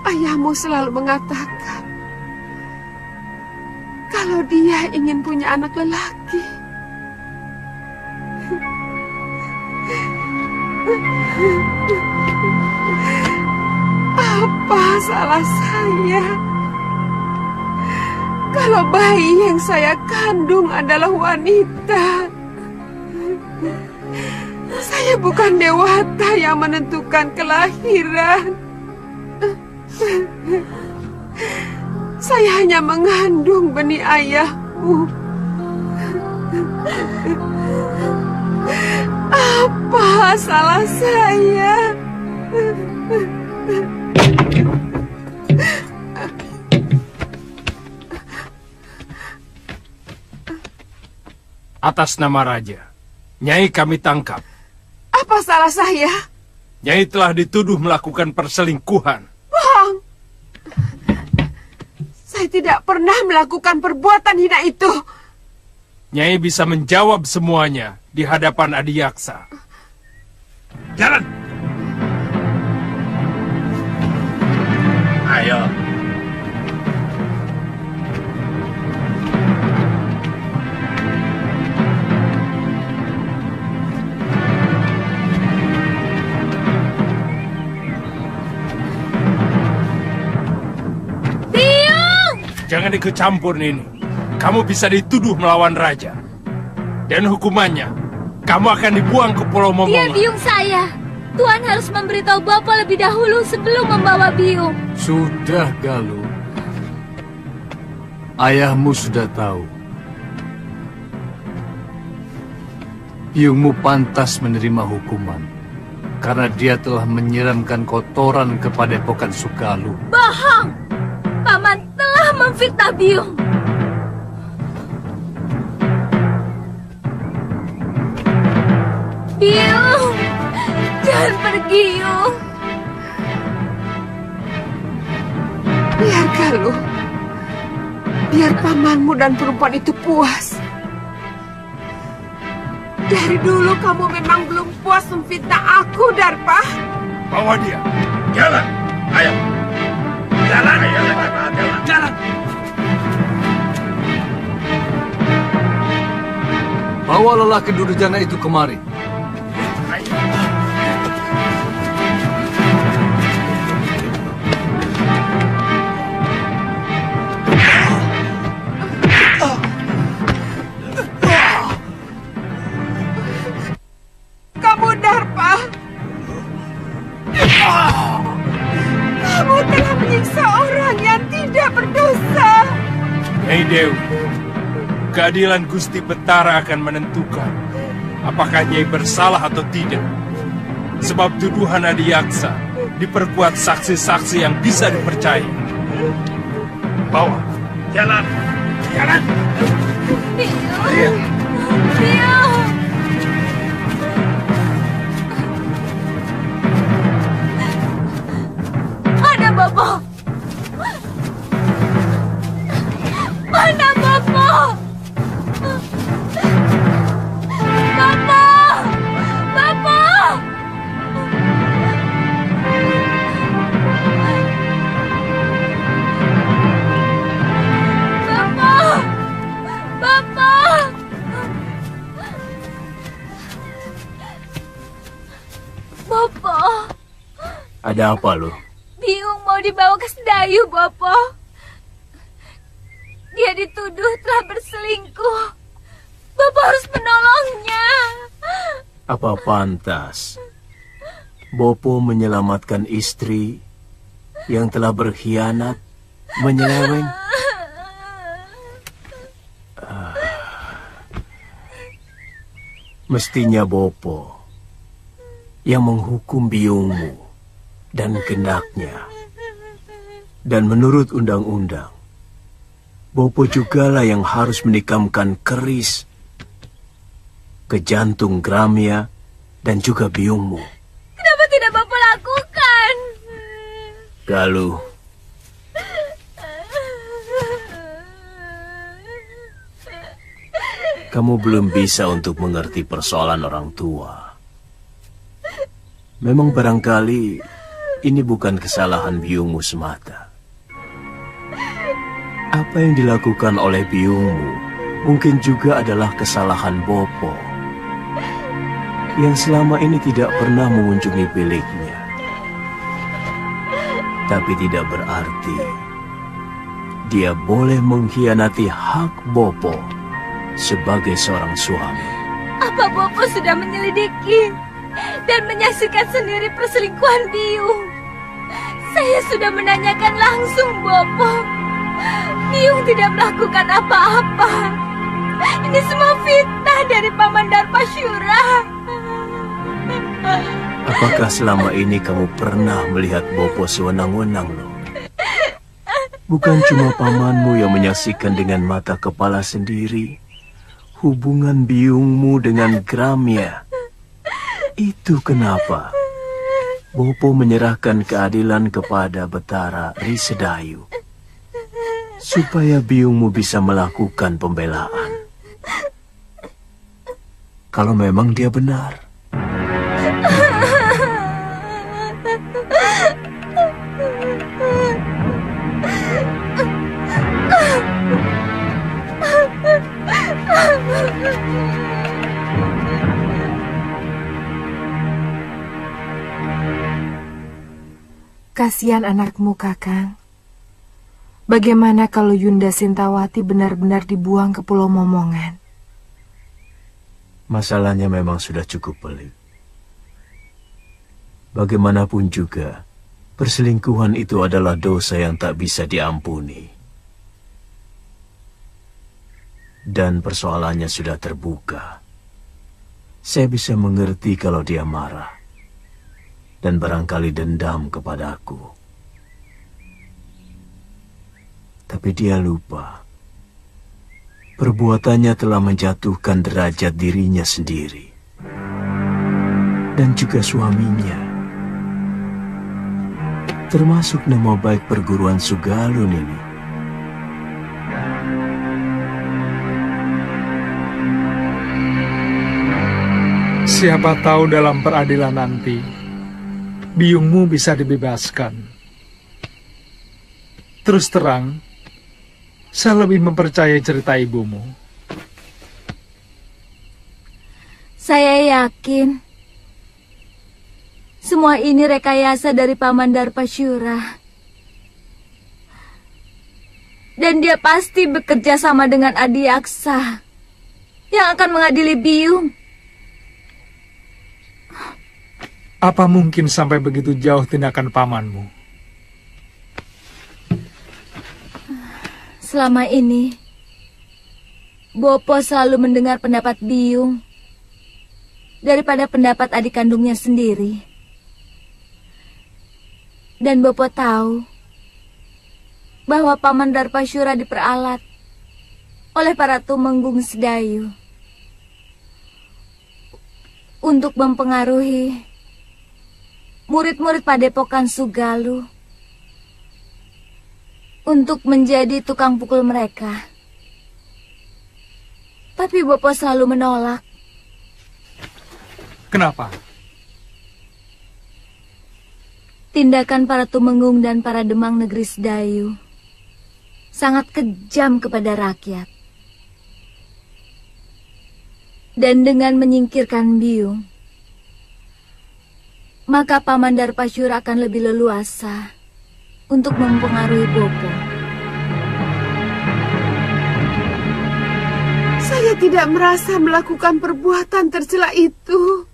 ayahmu selalu mengatakan kalau dia ingin punya anak lelaki. Apa salah saya kalau bayi yang saya kandung adalah wanita? Saya bukan dewata yang menentukan kelahiran. Saya hanya mengandung benih ayahmu. Apa salah saya? Atas nama Raja, Nyai kami tangkap. Apa salah saya? Nyai telah dituduh melakukan perselingkuhan. Bohong! Saya tidak pernah melakukan perbuatan hina itu. Nyai bisa menjawab semuanya di hadapan Adiyaksa. Jalan! Ayo! Jangan ikut campur, Nini. Kamu bisa dituduh melawan raja. Dan hukumannya, kamu akan dibuang ke Pulau Momonga. Dia biung saya. Tuan harus memberitahu Bapak lebih dahulu sebelum membawa biung. Sudah, Galuh. Ayahmu sudah tahu. Biungmu pantas menerima hukuman karena dia telah menyiramkan kotoran ke Padepokan Sugaluh. Bohong! Paman telah memfitnah biung. Biung, jangan pergi, Yung. Biar Galuh. Biar pamanmu dan perempuan itu puas. Dari dulu kamu memang belum puas memfitnah aku, Darpa. Bawa dia. Jalan. Ayo. Jalan. Ayo, jalan. Jalan. Bawa lelaki durjana itu kemari. Kamu Darpa. Kamu telah menyiksa orang yang tidak berdosa. Nyai Dewi, keadilan Gusti Betara akan menentukan apakah Nyai bersalah atau tidak. Sebab tuduhan Adiyaksa diperkuat saksi-saksi yang bisa dipercaya. Bawa. Jalan. Jalan. Biung. Biung. Mana Bapak? Mana Bapak? Bapak! Bapak! Bapak! Bapak! Bapak! Ada apa, lo? Biung mau dibawa ke Sedayu, Bapak. Dia dituduh telah berselingkuh. Bapak harus menolongnya. Apa pantas Bopo menyelamatkan istri yang telah berkhianat, menyeleweng? Mestinya Bopo yang menghukum biungmu dan gendaknya. Dan menurut undang-undang, Bopo jugalah yang harus menikamkan keris ke jantung Gramia dan juga biungmu. Kenapa tidak Bapak lakukan? Galuh, kamu belum bisa untuk mengerti persoalan orang tua. Memang barangkali ini bukan kesalahan biungmu semata. Apa yang dilakukan oleh biungmu mungkin juga adalah kesalahan Bopo, yang selama ini tidak pernah mengunjungi biliknya. Tapi tidak berarti dia boleh mengkhianati hak Bopo sebagai seorang suami. Apa Bopo sudah menyelidiki dan menyaksikan sendiri perselingkuhan Biung? Saya sudah menanyakan langsung Bopo. Biung tidak melakukan apa-apa. Ini semua fitnah dari Paman Darpasyura. Apakah selama ini kamu pernah melihat Bopo sewenang-wenang, loh? Bukan cuma pamanmu yang menyaksikan dengan mata kepala sendiri hubungan biungmu dengan Gramia. Itu kenapa Bopo menyerahkan keadilan kepada Betara Risedayu, supaya biungmu bisa melakukan pembelaan. Kalau memang dia benar. Kasihan anakmu, Kakang. Bagaimana kalau Yunda Sintawati benar-benar dibuang ke Pulau Momongan? Masalahnya memang sudah cukup pelik. Bagaimanapun juga, perselingkuhan itu adalah dosa yang tak bisa diampuni. Dan persoalannya sudah terbuka. Saya bisa mengerti kalau dia marah dan barangkali dendam kepadaku. Tapi dia lupa, perbuatannya telah menjatuhkan derajat dirinya sendiri dan juga suaminya, termasuk nama baik perguruan Sugalun ini. Siapa tahu dalam peradilan nanti biungmu bisa dibebaskan. Terus terang, saya lebih mempercayai cerita ibumu. Saya yakin semua ini rekayasa dari Paman Darpasyura. Dan dia pasti bekerja sama dengan Adiaksa yang akan mengadili Biung. Apa mungkin sampai begitu jauh tindakan pamanmu? Selama ini, Bopo selalu mendengar pendapat Biung daripada pendapat adik kandungnya sendiri. Dan Bopo tahu bahwa Paman Darpasyura diperalat oleh para tumenggung Sedayu untuk mempengaruhi murid-murid Padepokan Sugalu untuk menjadi tukang pukul mereka. Tapi Bopo selalu menolak. Kenapa? Tindakan para tumenggung dan para demang negeri Sedayu sangat kejam kepada rakyat. Dan dengan menyingkirkan Biung, maka Paman Darpasyura akan lebih leluasa untuk mempengaruhi Bopo. Saya tidak merasa melakukan perbuatan tercela itu.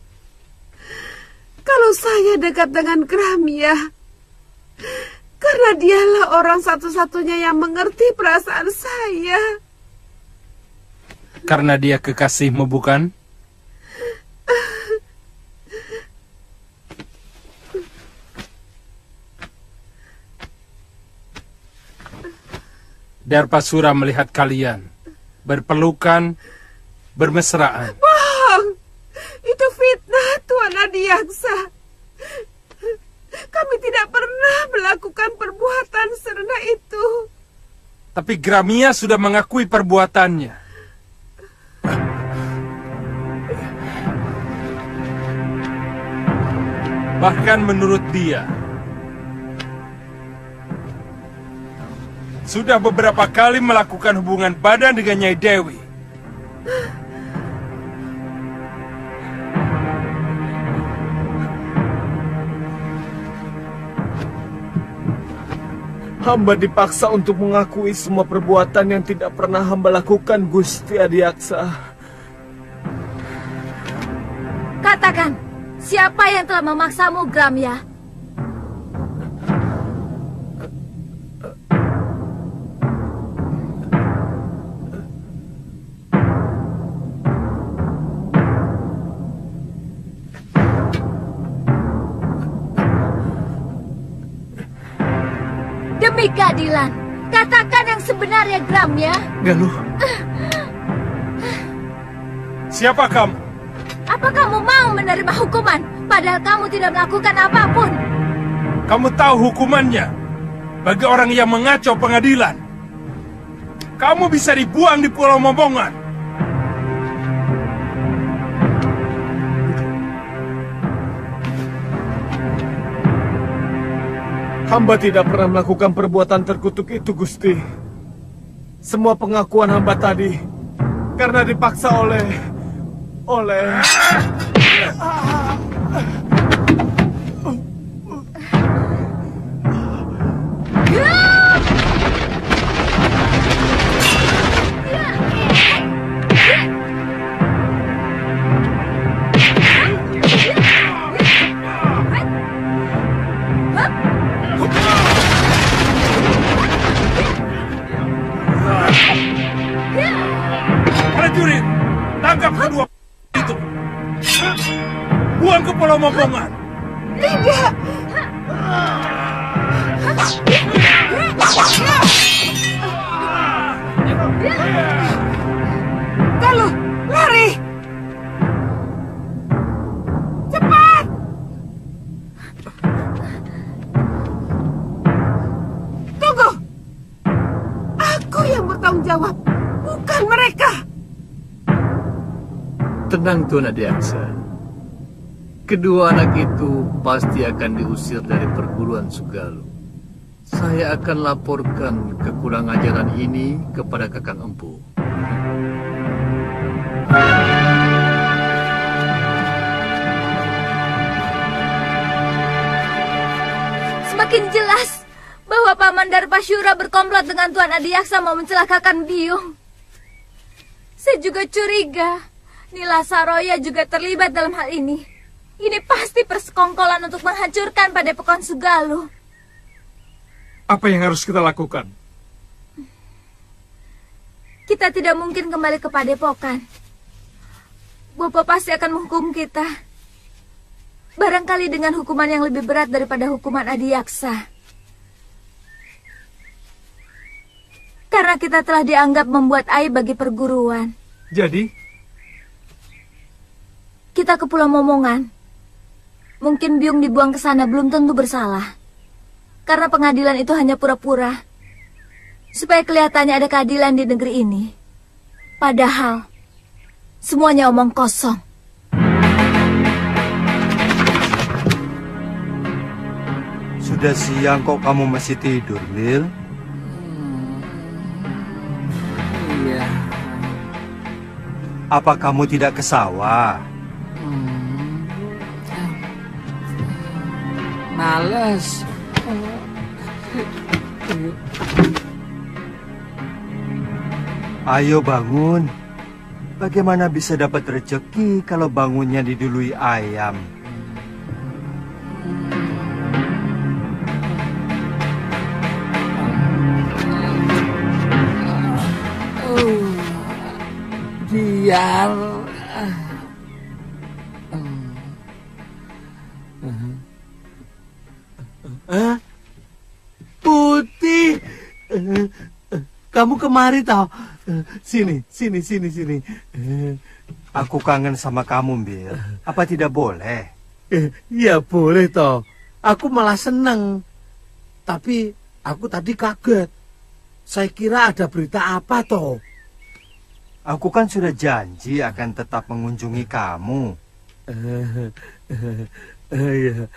Kalau saya dekat dengan Gramia, karena dialah orang satu-satunya yang mengerti perasaan saya. Karena dia kekasihmu, bukan? Darpasyura melihat kalian berpelukan, bermesraan. Bohong! Itu fitnah, Tuan Adiaksa. Kami tidak pernah melakukan perbuatan serendah itu. Tapi Gramia sudah mengakui perbuatannya. Bahkan menurut dia, sudah beberapa kali melakukan hubungan badan dengan Nyai Dewi. Hamba dipaksa untuk mengakui semua perbuatan yang tidak pernah hamba lakukan, Gusti Adiaksa. Katakan, siapa yang telah memaksamu, Gramya? Demi keadilan, katakan yang sebenarnya, Gramya. Galuh, Siapa kamu? Apa kamu mau menerima hukuman, padahal kamu tidak melakukan apapun? Kamu tahu hukumannya bagi orang yang mengacau pengadilan. Kamu bisa dibuang di Pulau Momongan. Hamba tidak pernah melakukan perbuatan terkutuk itu, Gusti. Semua pengakuan hamba tadi karena dipaksa oleh... Prajurit, tangkap kedua itu. Buang ke Pulau Momongan. Tidak. Galuh, lari. Cepat. Tunggu. Aku yang bertanggung jawab, bukan mereka. Tenang, Tuan Adiaksa. Kedua anak itu pasti akan diusir dari perguruan Sugalu. Saya akan laporkan kekurang ajaran ini kepada Kakang Empu. Semakin jelas bahwa Paman Darpasyura berkomplot dengan Tuan Adiaksa mau mencelakakan Biung. Saya juga curiga Nila Saroya juga terlibat dalam hal ini. Ini pasti persekongkolan untuk menghancurkan Padepokan Sugalu. apa yang harus kita lakukan? Kita tidak mungkin kembali ke Padepokan. Bopo pasti akan menghukum kita. Barangkali dengan hukuman yang lebih berat daripada hukuman Adiaksa. Karena kita telah dianggap membuat aib bagi perguruan. Jadi, Kita ke Pulau Momongan. Mungkin Biung dibuang ke sana belum tentu bersalah. Karena pengadilan itu hanya pura-pura. Supaya kelihatannya ada keadilan di negeri ini. Padahal, semuanya omong kosong. Sudah siang kok kamu masih tidur, Lil? Iya. Apa kamu tidak ke sawah? Males. Ayo bangun. Bagaimana bisa dapat rezeki kalau bangunnya didului ayam? Biar Putih, kamu kemari tau? Sini. Aku kangen sama kamu, Bil. Apa tidak boleh? Ya boleh toh. Aku malah seneng. Tapi aku tadi kaget. Saya kira ada berita apa toh? Aku kan sudah janji akan tetap mengunjungi kamu. Ya.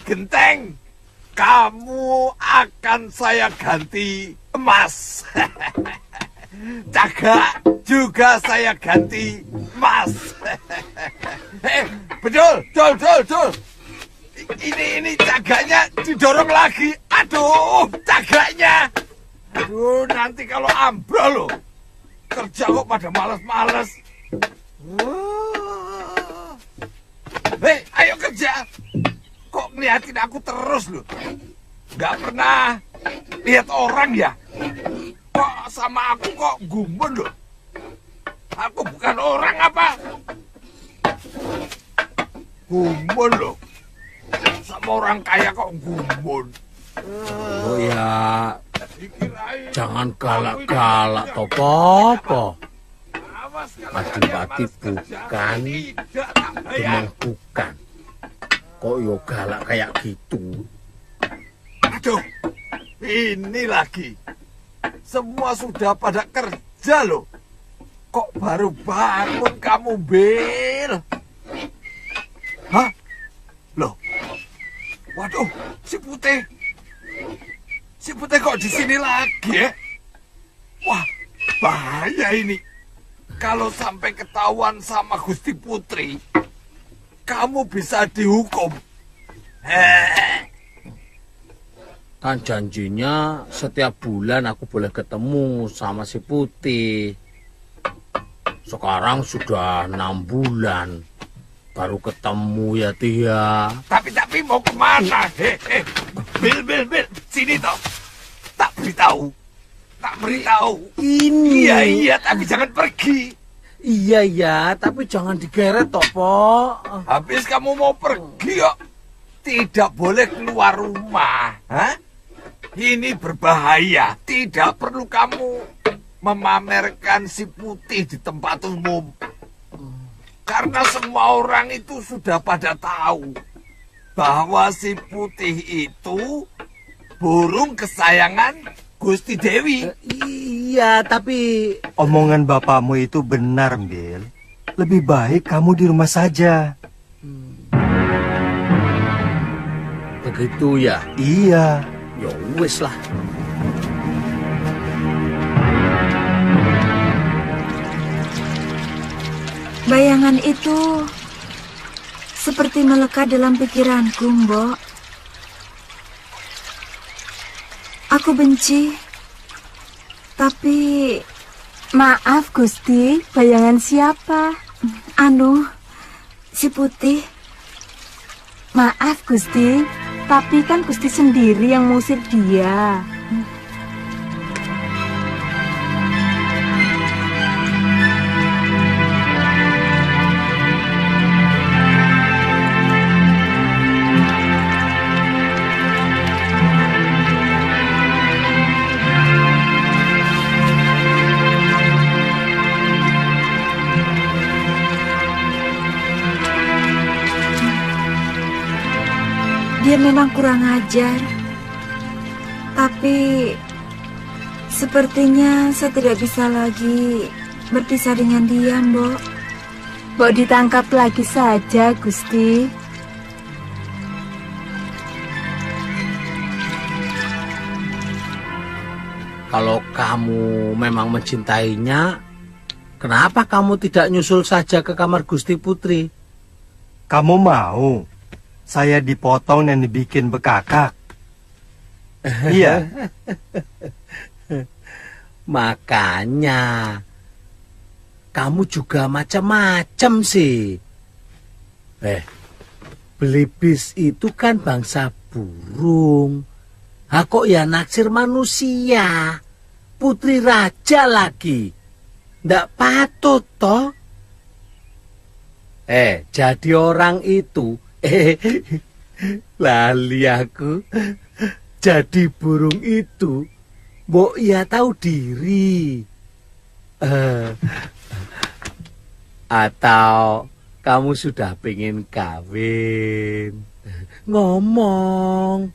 Genteng, kamu akan saya ganti emas. Cagak juga saya ganti emas. Betul. Ini cagaknya didorong lagi. Aduh, cagaknya. Aduh, nanti kalau ambrol loh. Kerja kok pada males-males. Hei, ayo kerja. Kok ngeliatin aku terus loh? Gak pernah lihat orang ya? Kok sama aku kok gumun loh? Aku bukan orang apa? Gumun loh. Sama orang kaya kok gumun. Oh ya, jangan galak-galak toh, Popo. Pati-pati bukan, memang bukan. Kok yo galak kayak gitu? Aduh, ini lagi. Semua sudah pada kerja loh. Kok baru bangun kamu, Bil? Hah? Loh? Waduh, si Putih. Si Putih kok di sini lagi ya? Wah, bahaya ini. Kalau sampai ketahuan sama Gusti Putri, kamu bisa dihukum. Kan janjinya setiap bulan aku boleh ketemu sama si Putih. Sekarang sudah 6 bulan baru ketemu ya Tia. Tapi mau kemana? Bil, sini toh. Tak beritahu. Ini. Iya, tapi jangan pergi. Iya, tapi jangan digeret toh, Po. Habis kamu mau pergi kok tidak boleh keluar rumah. Hah? Ini berbahaya. Tidak perlu kamu memamerkan si Putih di tempat umum. Karena semua orang itu sudah pada tahu bahwa si Putih itu burung kesayangan Gusti Dewi. Iya, tapi Omongan bapakmu itu benar, Bil. Lebih baik kamu di rumah saja. begitu ya. Iya. Ya wis lah. Bayangan itu seperti melekat dalam pikiranku, Mbok. Aku benci, tapi... Maaf, Gusti, bayangan siapa? Si Putih. Maaf, Gusti, tapi kan Gusti sendiri yang mengusir dia. Dia memang kurang ajar. Tapi sepertinya saya tidak bisa lagi berpisah dengan dia, Mbok. Mbok ditangkap lagi saja, Gusti. Kalau kamu memang mencintainya, kenapa kamu tidak nyusul saja ke kamar Gusti Putri? Kamu mau saya dipotong dan dibikin bekakak? Iya. Makanya kamu juga macam-macam sih. Belibis itu kan bangsa burung. Kok ya naksir manusia? Putri raja lagi. Ndak patut toh. Jadi orang itu lali aku. Jadi burung itu mbok ya tahu diri. Atau kamu sudah pengen kawin? Ngomong.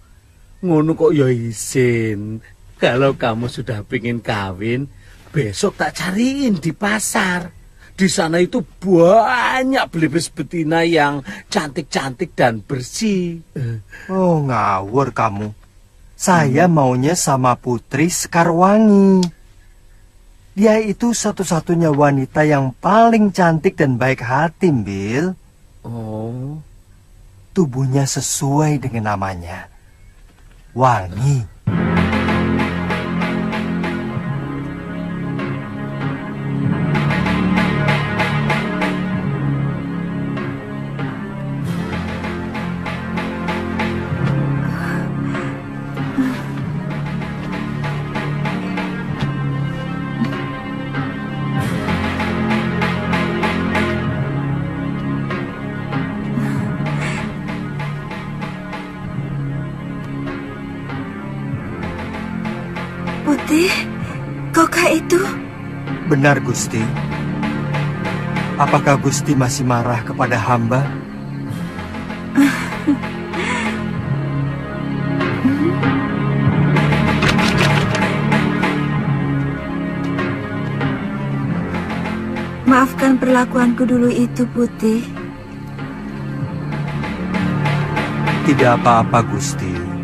Ngono kok ya izin. Kalau kamu sudah pengen kawin, besok tak cariin di pasar. Di sana itu banyak belibis betina yang cantik-cantik dan bersih. Oh, ngawur kamu. Saya maunya sama Putri Sekarwangi. Dia itu satu-satunya wanita yang paling cantik dan baik hati, Bill. Oh. Tubuhnya sesuai dengan namanya. Wangi. Putih, kaukah itu? Benar, Gusti. Apakah Gusti masih marah kepada hamba? Maafkan perlakuanku dulu itu, Putih. Tidak apa-apa, Gusti.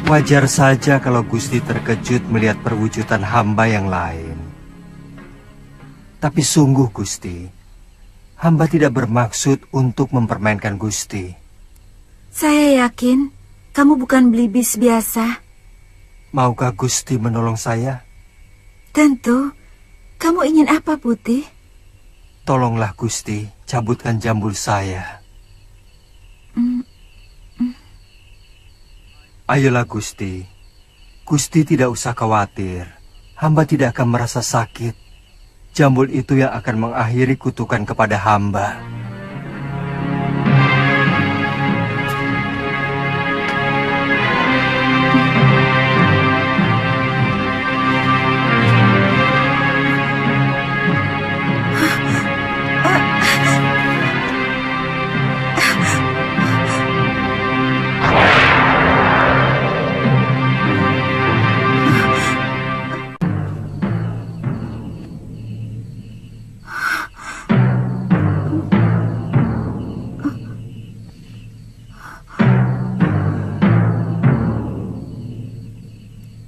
Wajar saja kalau Gusti terkejut melihat perwujudan hamba yang lain. Tapi sungguh, Gusti, hamba tidak bermaksud untuk mempermainkan Gusti. Saya yakin kamu bukan belibis biasa. Maukah Gusti menolong saya? Tentu. Kamu ingin apa, Putih? Tolonglah, Gusti, cabutkan jambul saya. Ayolah, Gusti. Gusti tidak usah khawatir. Hamba tidak akan merasa sakit. Jambul itu yang akan mengakhiri kutukan kepada hamba.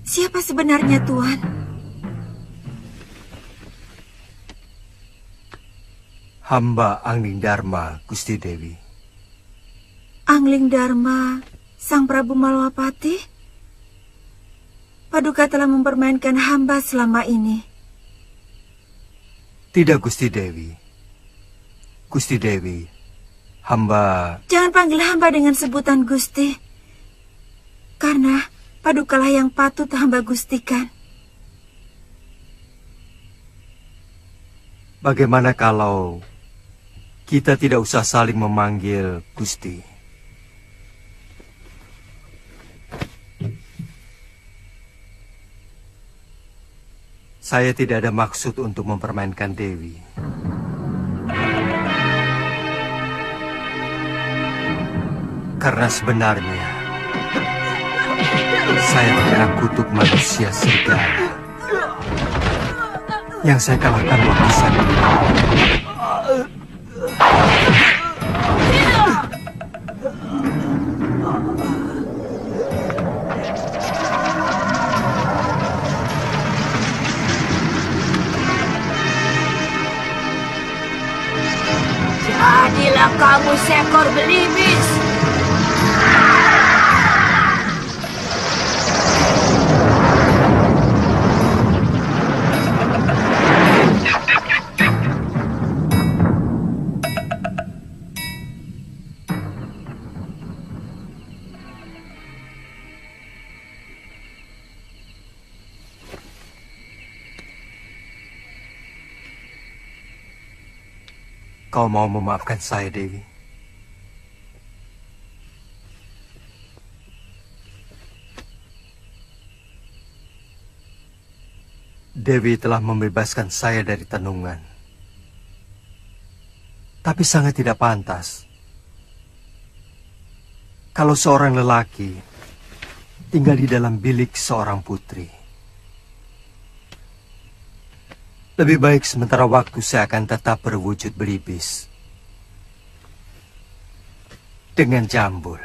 Siapa sebenarnya, Tuan? Hamba Angling Dharma, Gusti Dewi. Angling Dharma, Sang Prabu Malwapati? Paduka telah mempermainkan hamba selama ini. Tidak, Gusti Dewi. Gusti Dewi, hamba... Jangan panggil hamba dengan sebutan Gusti. Karena Padukalah yang patut hamba gustikan. Bagaimana kalau kita tidak usah saling memanggil Gusti? Saya tidak ada maksud untuk mempermainkan Dewi. Karena sebenarnya saya terkena kutuk manusia serigala. Yang saya kalahkan waktu saya Jadilah kamu seekor belibis. Kau mau memaafkan saya, Dewi? Dewi telah membebaskan saya dari tenungan. Tapi sangat tidak pantas kalau seorang lelaki tinggal di dalam bilik seorang putri. Lebih baik sementara waktu saya akan tetap berwujud belibis. Dengan jambul.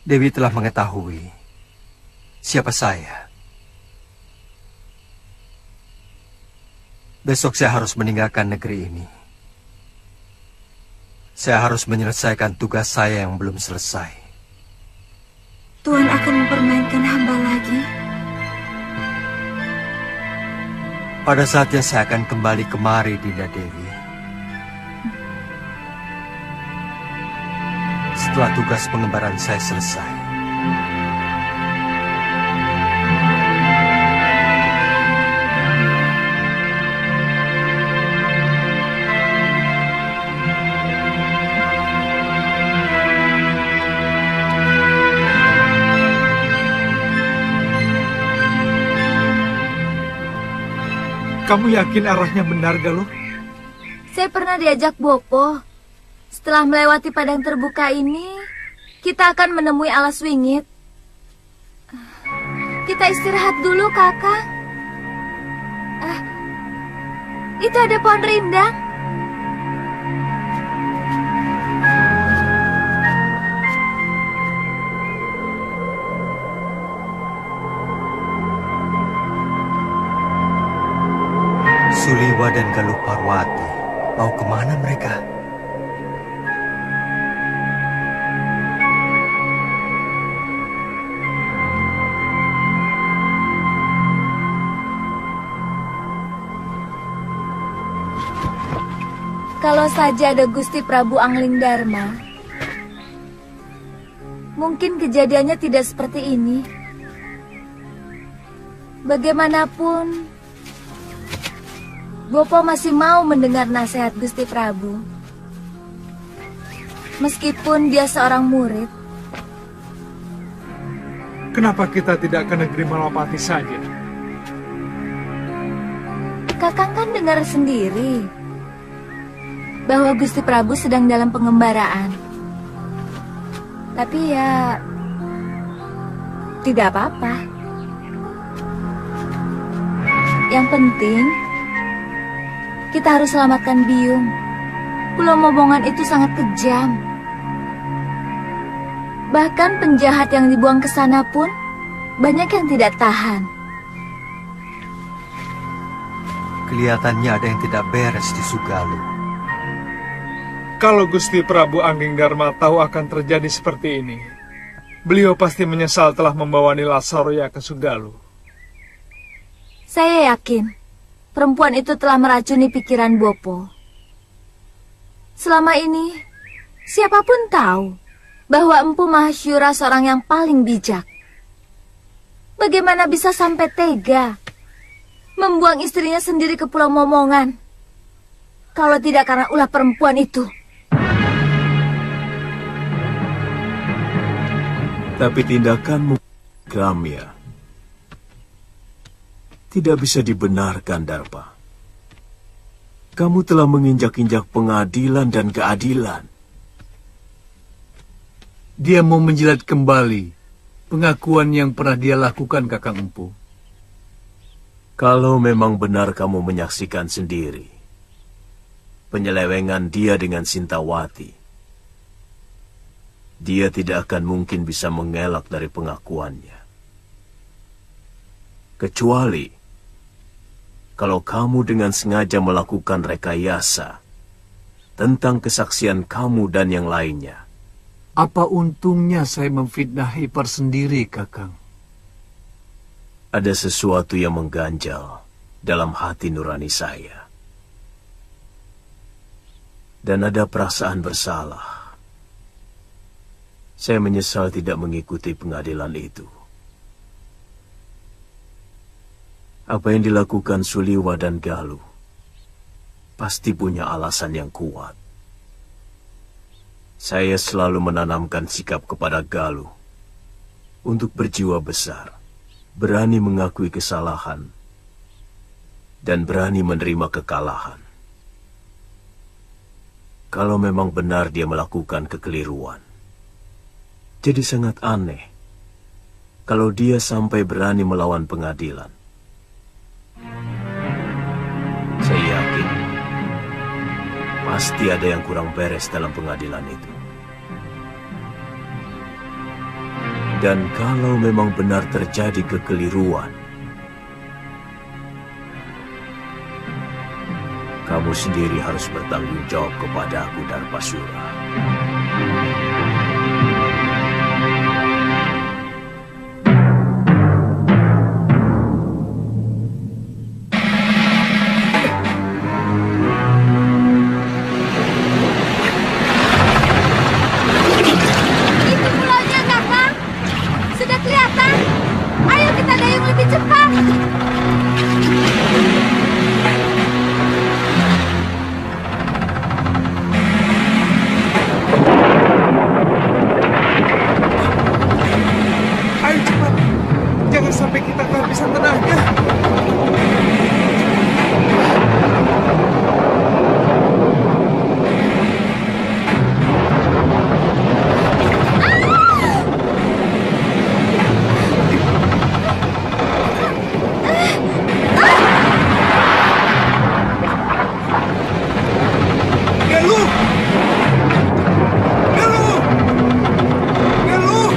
Dewi telah mengetahui siapa saya. Besok saya harus meninggalkan negeri ini. Saya harus menyelesaikan tugas saya yang belum selesai. Tuhan akan mempermainkan hamba lagi. Pada saatnya saya akan kembali kemari, Dinda Dewi. Setelah tugas pengembaraan saya selesai. Kamu yakin arahnya benar, Galuh? Saya pernah diajak Bopo. Setelah melewati padang terbuka ini, kita akan menemui alas wingit. Kita istirahat dulu, Kakak. Itu ada pohon rindang. Suliwa dan Galuh Parwati, mau kemana mereka? Kalau saja ada Gusti Prabu Angling Dharma, mungkin kejadiannya tidak seperti ini. Bagaimanapun, Bopo masih mau mendengar nasihat Gusti Prabu. Meskipun dia seorang murid. Kenapa kita tidak ke negeri Malapati saja? Kakang kan dengar sendiri bahwa Gusti Prabu sedang dalam pengembaraan. Tapi ya, tidak apa-apa. Yang penting, kita harus selamatkan Biung. Pulau Momongan itu sangat kejam. Bahkan penjahat yang dibuang ke sana pun banyak yang tidak tahan. Kelihatannya ada yang tidak beres di Sugalu. Kalau Gusti Prabu Angling Dharma tahu akan terjadi seperti ini, beliau pasti menyesal telah membawa Nila Saroya ke Sugalu. Saya yakin perempuan itu telah meracuni pikiran Bopo. Selama ini, siapapun tahu bahwa Empu Mahasyura seorang yang paling bijak. Bagaimana bisa sampai tega membuang istrinya sendiri ke Pulau Momongan? Kalau tidak karena ulah perempuan itu. Tapi tindakanmu, Gramya, tidak bisa dibenarkan, Darpa. Kamu telah menginjak-injak pengadilan dan keadilan. Dia mau menjilat kembali pengakuan yang pernah dia lakukan, Kakang Empu. Kalau memang benar kamu menyaksikan sendiri penyelewengan dia dengan Sintawati, dia tidak akan mungkin bisa mengelak dari pengakuannya. Kecuali kalau kamu dengan sengaja melakukan rekayasa tentang kesaksian kamu dan yang lainnya. Apa untungnya saya memfitnah Ipar sendiri, Kakang? Ada sesuatu yang mengganjal dalam hati nurani saya. Dan ada perasaan bersalah. Saya menyesal tidak mengikuti pengadilan itu. Apa yang dilakukan Suliwa dan Galuh pasti punya alasan yang kuat. Saya selalu menanamkan sikap kepada Galuh untuk berjiwa besar, berani mengakui kesalahan, dan berani menerima kekalahan. Kalau memang benar dia melakukan kekeliruan, jadi sangat aneh kalau dia sampai berani melawan pengadilan Pasti ada yang kurang beres dalam pengadilan itu. Dan kalau memang benar terjadi kekeliruan, kamu sendiri harus bertanggung jawab kepadaku, Darpasura. Itu pulaunya, Kakang. Sudah kelihatan. Ayo kita dayung lebih cepat. Ayo cepat. Jangan sampai kita kehabisan tenaga. Galuh! Galuh! Galuh!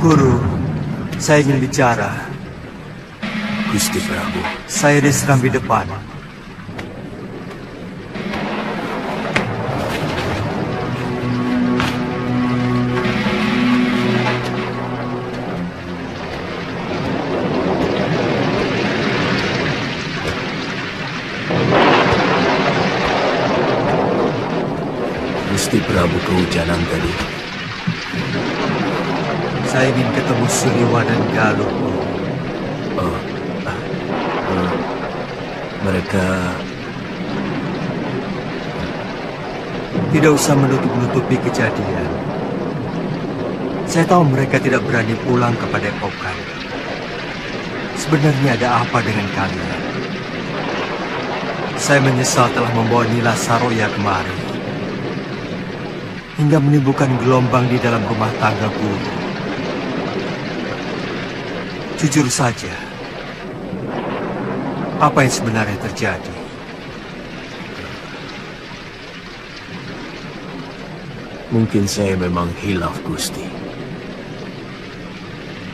Guru, saya ingin bicara. Gusti Prabu, Saya diserang di depan. Gusti Prabu kehujanan tadi. Saya ingin ketemu Siliwa dan Galuh. Mereka Tidak usah menutup-nutupi kejadian. Saya tahu mereka tidak berani pulang ke Padepokan. Sebenarnya ada apa dengan kalian? Saya menyesal telah membawa Nila Saroya kemari, hingga menimbulkan gelombang di dalam rumah tangga guru. Jujur saja, apa yang sebenarnya terjadi? Mungkin saya memang hilaf, Gusti.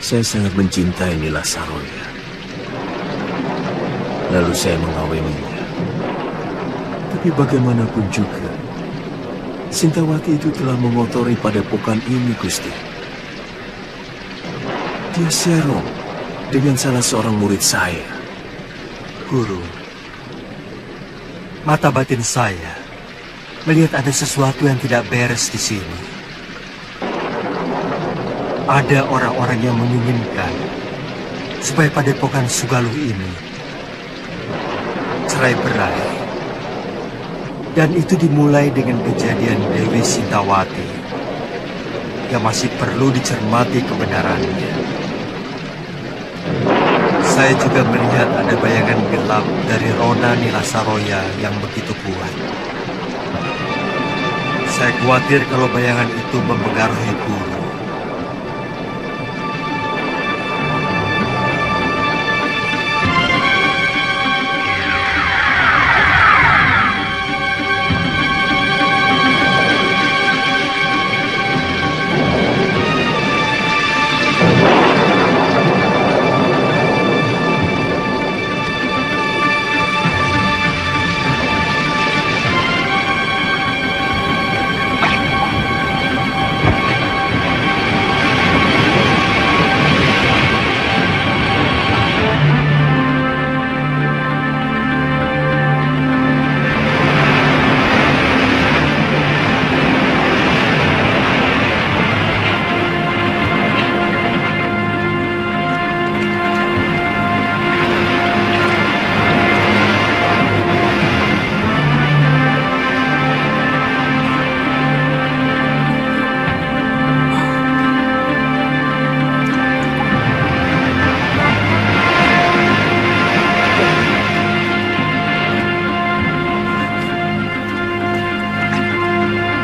Saya sangat mencintai Nila Saroya. Lalu saya mengawininya. Tapi bagaimanapun juga, Sintawati itu telah mengotori padepokan ini, Gusti. Dia serong dengan salah seorang murid saya. Guru, mata batin saya melihat ada sesuatu yang tidak beres di sini. Ada orang-orang yang menginginkan supaya Padepokan Sugaluh ini cerai-berai. Dan itu dimulai dengan kejadian Dewi Sintawati yang masih perlu dicermati kebenarannya. Saya juga melihat ada bayangan gelap dari Rona Nila Saroya yang begitu kuat. Saya khawatir kalau bayangan itu mempengaruhi guru.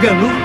Galuh?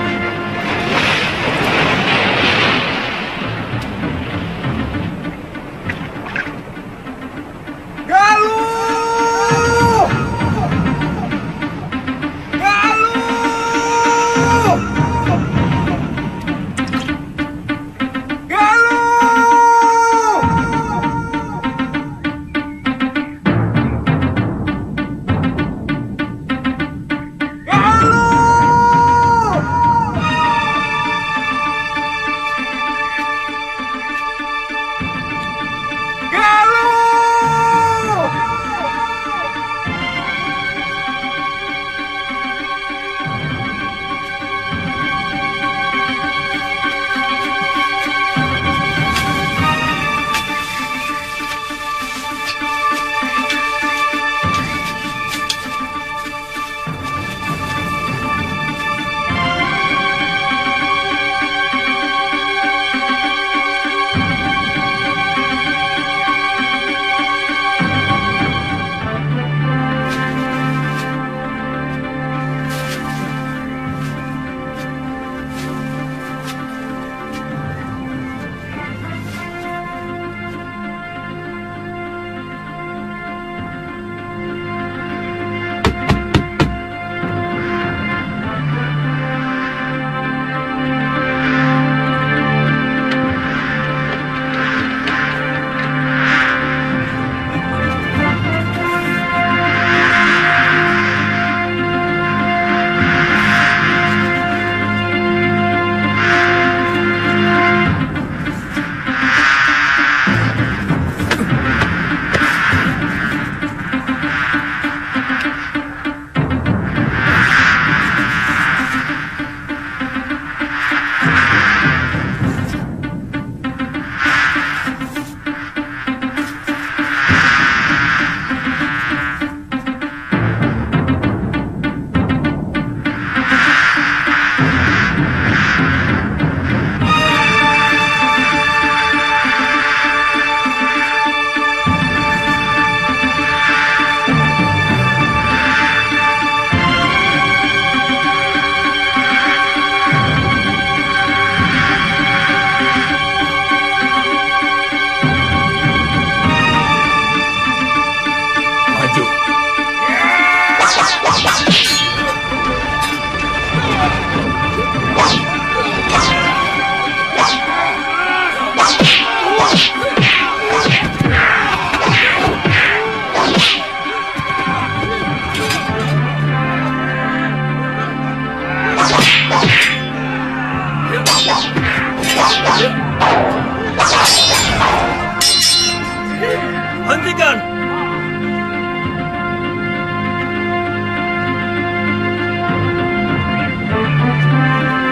Hentikan!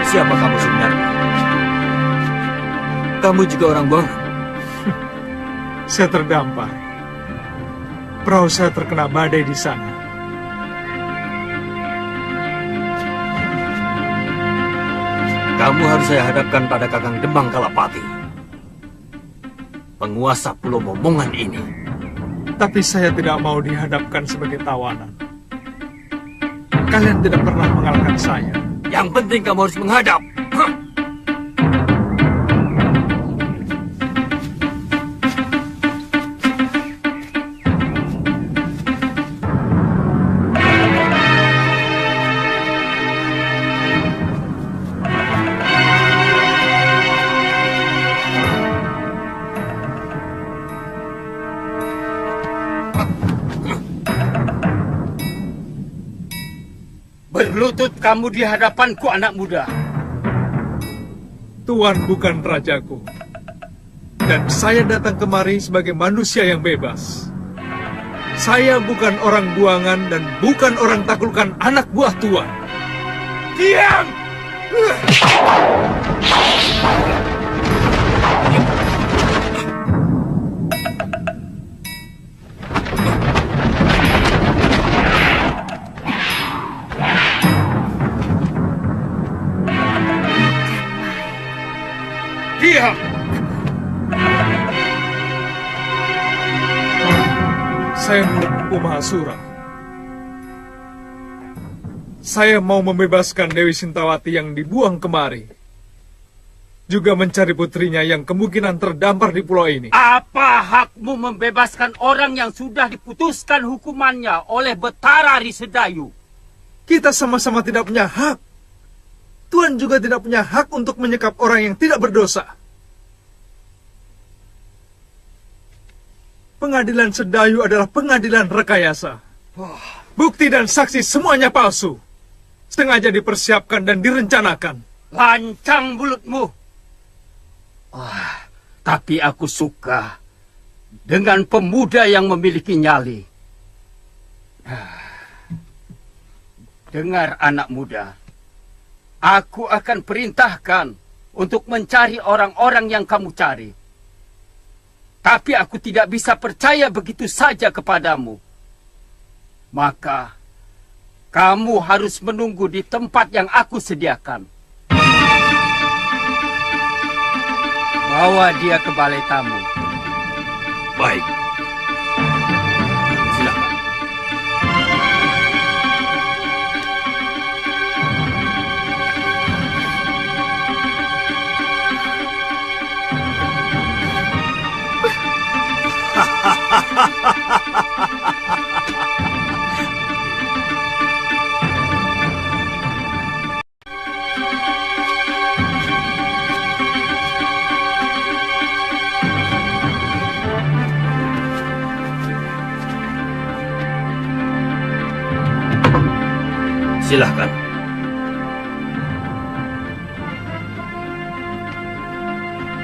Siapa kamu sebenarnya? Kamu juga orang bohong. Saya terdampar. Perahu saya terkena badai di sana. Kamu harus saya hadapkan pada Kakang Demang Kalapati, penguasa Pulau Momongan ini. Tapi saya tidak mau dihadapkan sebagai tawanan. Kalian tidak pernah mengalahkan saya. Yang penting kamu harus menghadap. Berlutut kamu di hadapanku, anak muda. Tuan bukan rajaku. Dan saya datang kemari sebagai manusia yang bebas. Saya bukan orang buangan dan bukan orang taklukan anak buah Tuan. Diam! Diam! Saya murid Empu Mahasura. Saya mau membebaskan Dewi Sintawati yang dibuang kemari. Juga mencari putrinya yang kemungkinan terdampar di pulau ini. Apa hakmu membebaskan orang yang sudah diputuskan hukumannya oleh Betara Risedayu? Kita sama-sama tidak punya hak. Tuhan juga tidak punya hak untuk menyekap orang yang tidak berdosa. Pengadilan Sedayu adalah pengadilan rekayasa. Bukti dan saksi semuanya palsu. Sengaja dipersiapkan dan direncanakan. Lancang mulutmu. Tapi aku suka dengan pemuda yang memiliki nyali. Dengar anak muda. Aku akan perintahkan untuk mencari orang-orang yang kamu cari. Tapi aku tidak bisa percaya begitu saja kepadamu. Maka kamu harus menunggu di tempat yang aku sediakan. Bawa dia ke balai tamu. Baik. Silakan. Silahkan.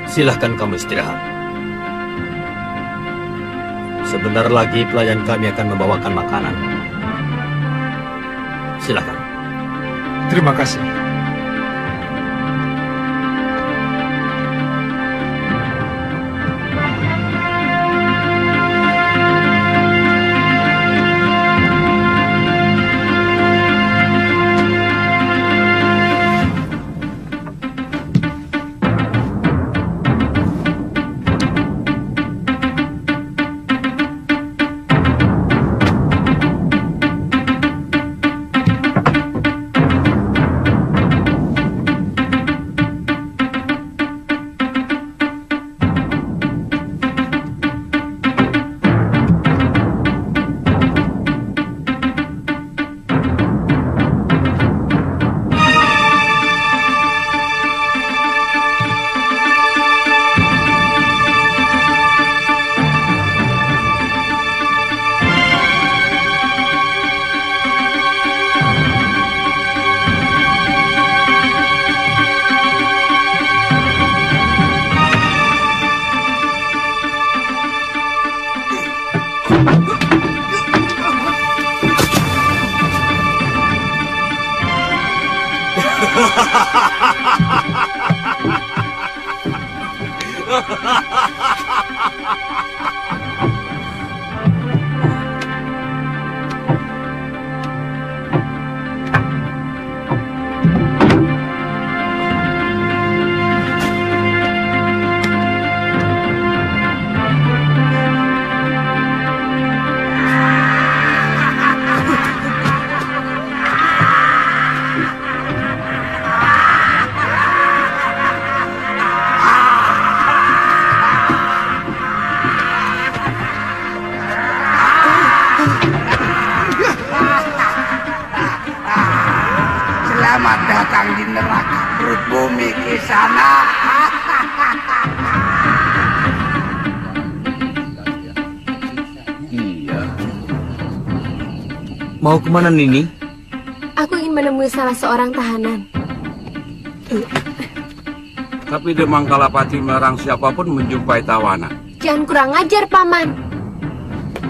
Silahkan kamu istirahat. Sebentar lagi pelayan kami akan membawakan makanan. Silahkan. Terima kasih. Selamat datang di neraka perut bumi ke sana. Iya. Mau kemana Nini? Aku ingin menemui salah seorang tahanan. Tapi Demang Kalapati melarang siapapun menjumpai Tawana. Jangan kurang ajar, Paman.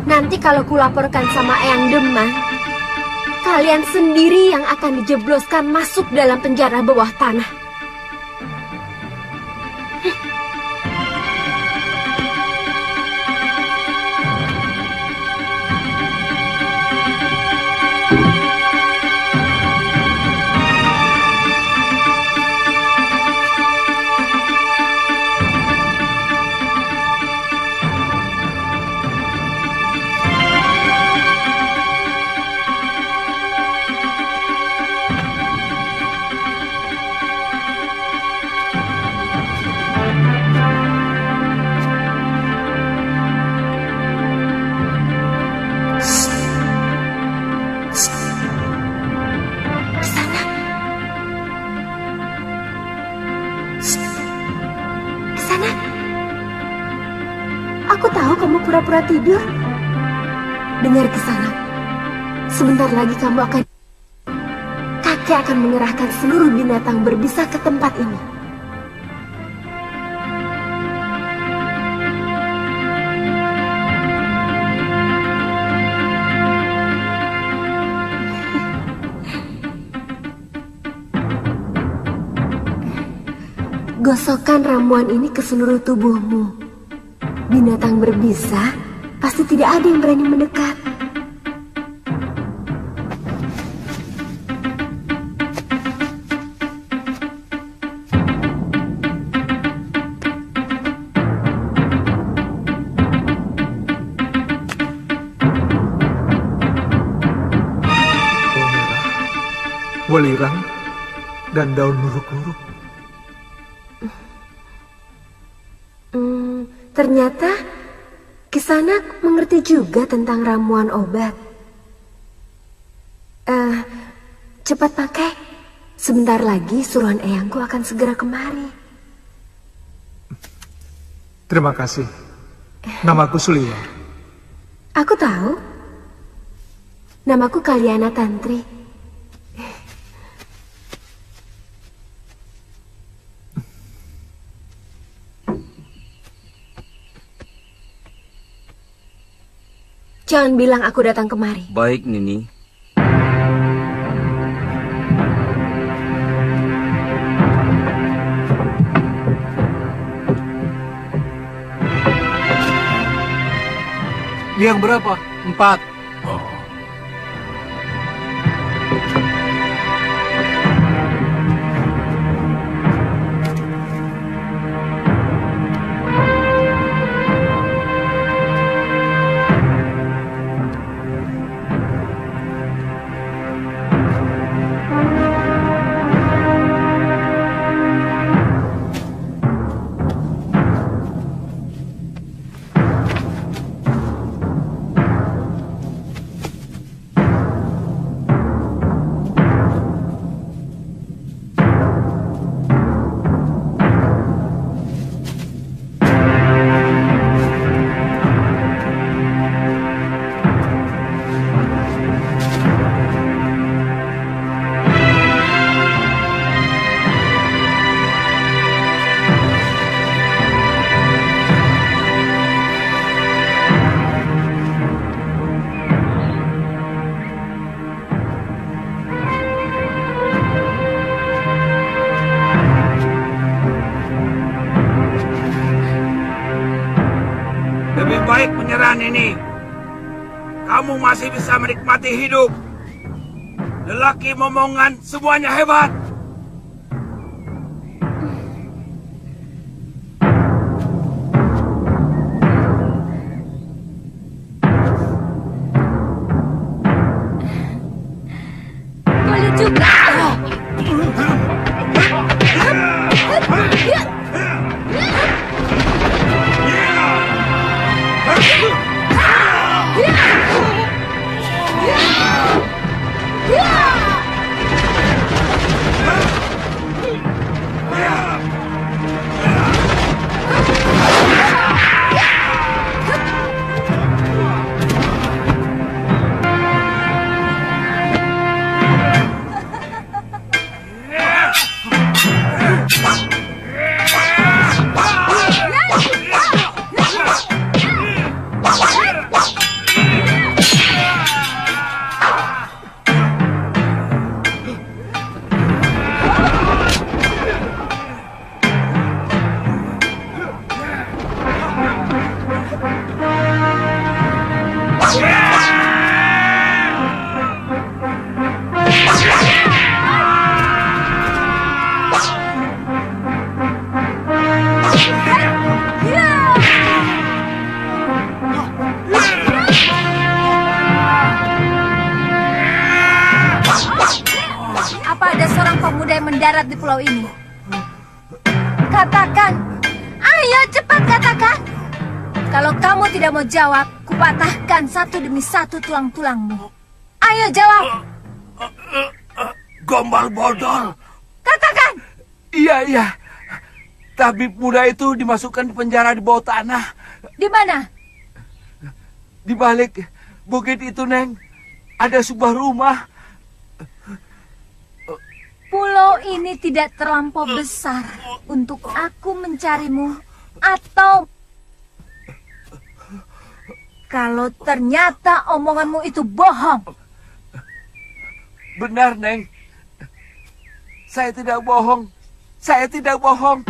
Nanti kalau kulaporkan sama Eyang Demang, kalian sendiri yang akan dijebloskan masuk dalam penjara bawah tanah. pura-pura tidur? Dengar Kisanak, sebentar lagi kamu akan... Kakek akan mengerahkan seluruh binatang berbisa ke tempat ini. Gosokkan ramuan ini ke seluruh tubuhmu. Binatang berbisa pasti tidak ada yang berani mendekat. Welirang dan daun luruk-luruk. Ternyata Kisanak mengerti juga tentang ramuan obat. Cepat pakai. Sebentar lagi suruhan eyangku akan segera kemari. Terima kasih. Namaku Suliwa. Aku tahu. Namaku Kaliana Tantri. Jangan bilang aku datang kemari. Baik, Nini. Yang berapa? 4. Baik penyerahan ini, kamu masih bisa menikmati hidup. Lelaki momongan semuanya hebat. Boleh juga. Mendarat di pulau ini. Katakan, ayo cepat katakan. Kalau kamu tidak mau jawab, kupatahkan satu demi satu tulang-tulangmu. Ayo jawab. Gombal bodol. Katakan. Iya. Tabib muda itu dimasukkan di penjara di bawah tanah. Di mana? Di balik bukit itu, Neng, ada sebuah rumah. Pulau ini tidak terlampau besar untuk aku mencarimu, atau kalau ternyata omonganmu itu bohong. Benar, Neng. Saya tidak bohong. Saya tidak bohong.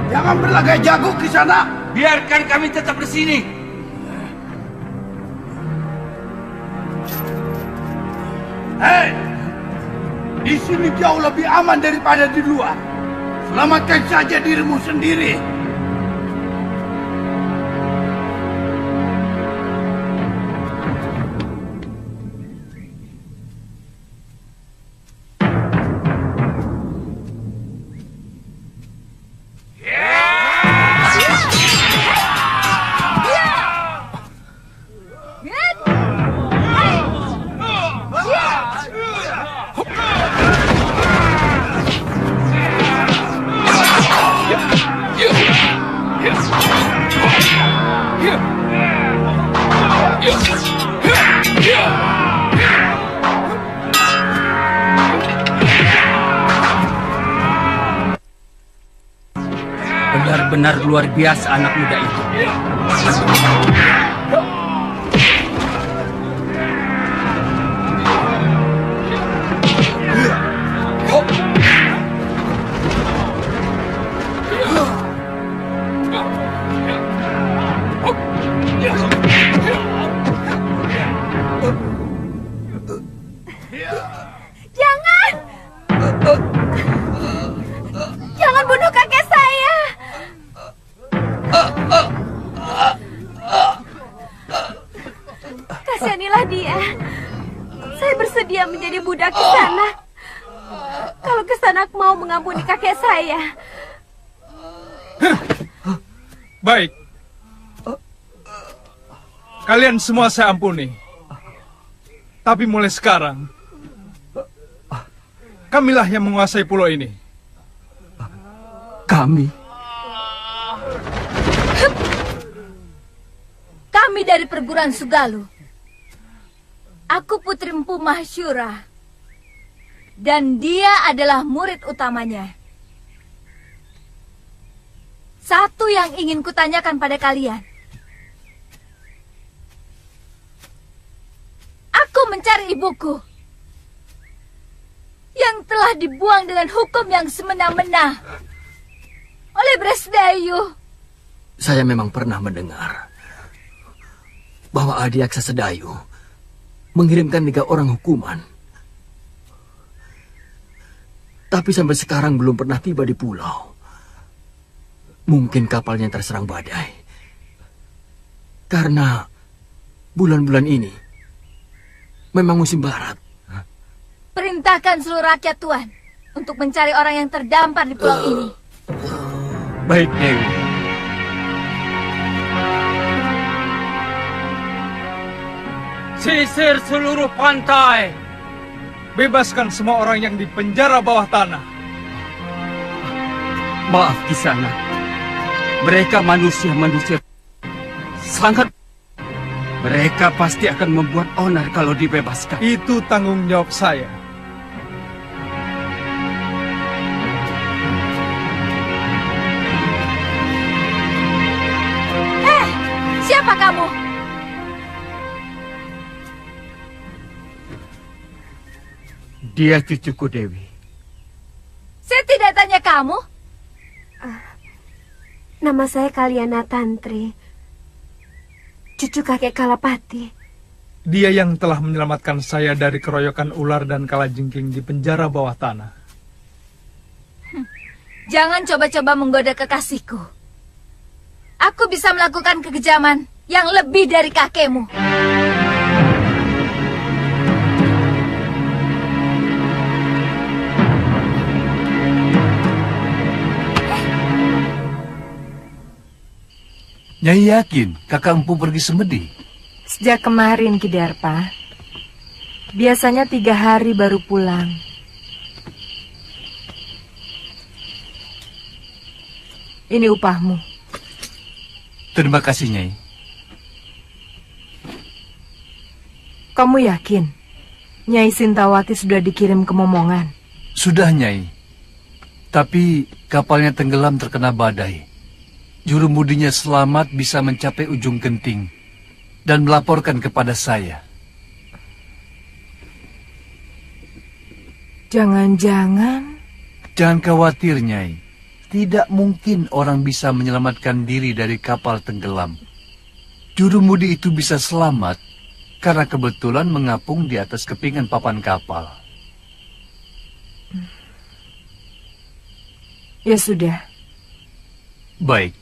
Jangan berlagak jago di sana. Biarkan kami tetap di sini. Hei, di sini jauh lebih aman daripada di luar. Selamatkan saja dirimu sendiri. Benar-benar luar biasa anak muda itu. Jangan! Jangan bunuh kakek saya! Kasihanilah dia. Saya bersedia menjadi budak Kisanak. Kalau Kisanak mau mengampuni kakek saya. Baik. Kalian semua saya ampuni. Tapi mulai sekarang, kamilah yang menguasai pulau ini. Kami? Kami dari perguruan Sugalu. Aku Putri Empu Mahsyura. Dan dia adalah murid utamanya. Satu yang ingin kutanyakan pada kalian. Aku mencari ibuku. Yang telah dibuang dengan hukum yang semena-mena oleh Bresdayu. Saya memang pernah mendengar bahwa Adiaksa Sedayu mengirimkan 3 orang hukuman. Tapi sampai sekarang belum pernah tiba di pulau. Mungkin kapalnya terserang badai. Karena bulan-bulan ini memang musim barat. Perintahkan seluruh rakyat Tuan untuk mencari orang yang terdampar di pulau ini. Baik, Dewi. Sisir seluruh pantai. Bebaskan semua orang yang di penjara bawah tanah. Maaf, Kisanak. Mereka manusia-manusia sangat. Mereka pasti akan membuat onar kalau dibebaskan. Itu tanggung jawab saya. Siapa kamu? Dia cucuku, Dewi. Saya tidak tanya kamu. Nama saya Kaliana Tantri, cucu kakek Kalapati. Dia yang telah menyelamatkan saya dari keroyokan ular dan kalajengking di penjara bawah tanah. Jangan coba-coba menggoda kekasihku. Aku bisa melakukan kekejaman yang lebih dari kakekmu. Nyai yakin kakak empu pergi semedi? Sejak kemarin, Ki Darpa. Biasanya 3 hari baru pulang. Ini upahmu. Terima kasih, Nyai. Kamu yakin Nyai Sintawati sudah dikirim ke Momongan? Sudah, Nyai. Tapi kapalnya tenggelam terkena badai. Jurumudinya selamat bisa mencapai ujung genting dan melaporkan kepada saya. Jangan-jangan... Jangan khawatir, Nyai. Tidak mungkin orang bisa menyelamatkan diri dari kapal tenggelam. Jurumudi itu bisa selamat karena kebetulan mengapung di atas kepingan papan kapal. Ya sudah. Baik.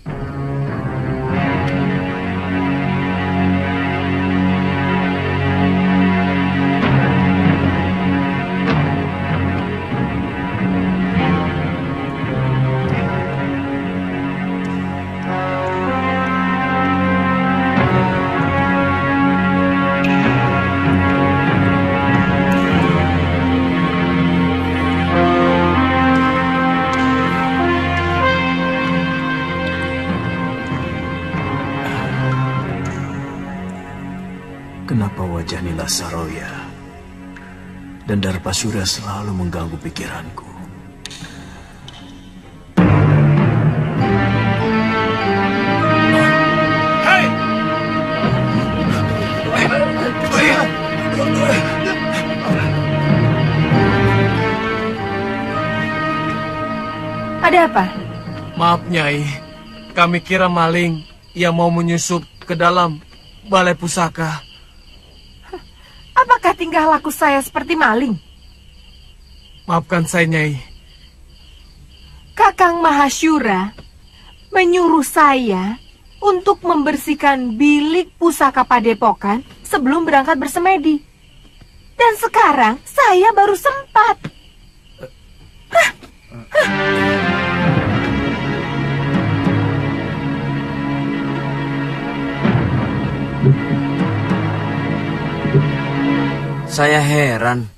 Kenapa wajah Nila Saroya dan Darpasura selalu mengganggu pikiranku? Hei! Ada apa? Maaf, Nyai. Kami kira maling yang mau menyusup ke dalam balai pusaka. Apakah tingkah laku saya seperti maling? Maafkan saya, Nyai. Kakang Mahasyura menyuruh saya untuk membersihkan bilik pusaka padepokan sebelum berangkat bersemedi. Dan sekarang saya baru sempat. Saya heran,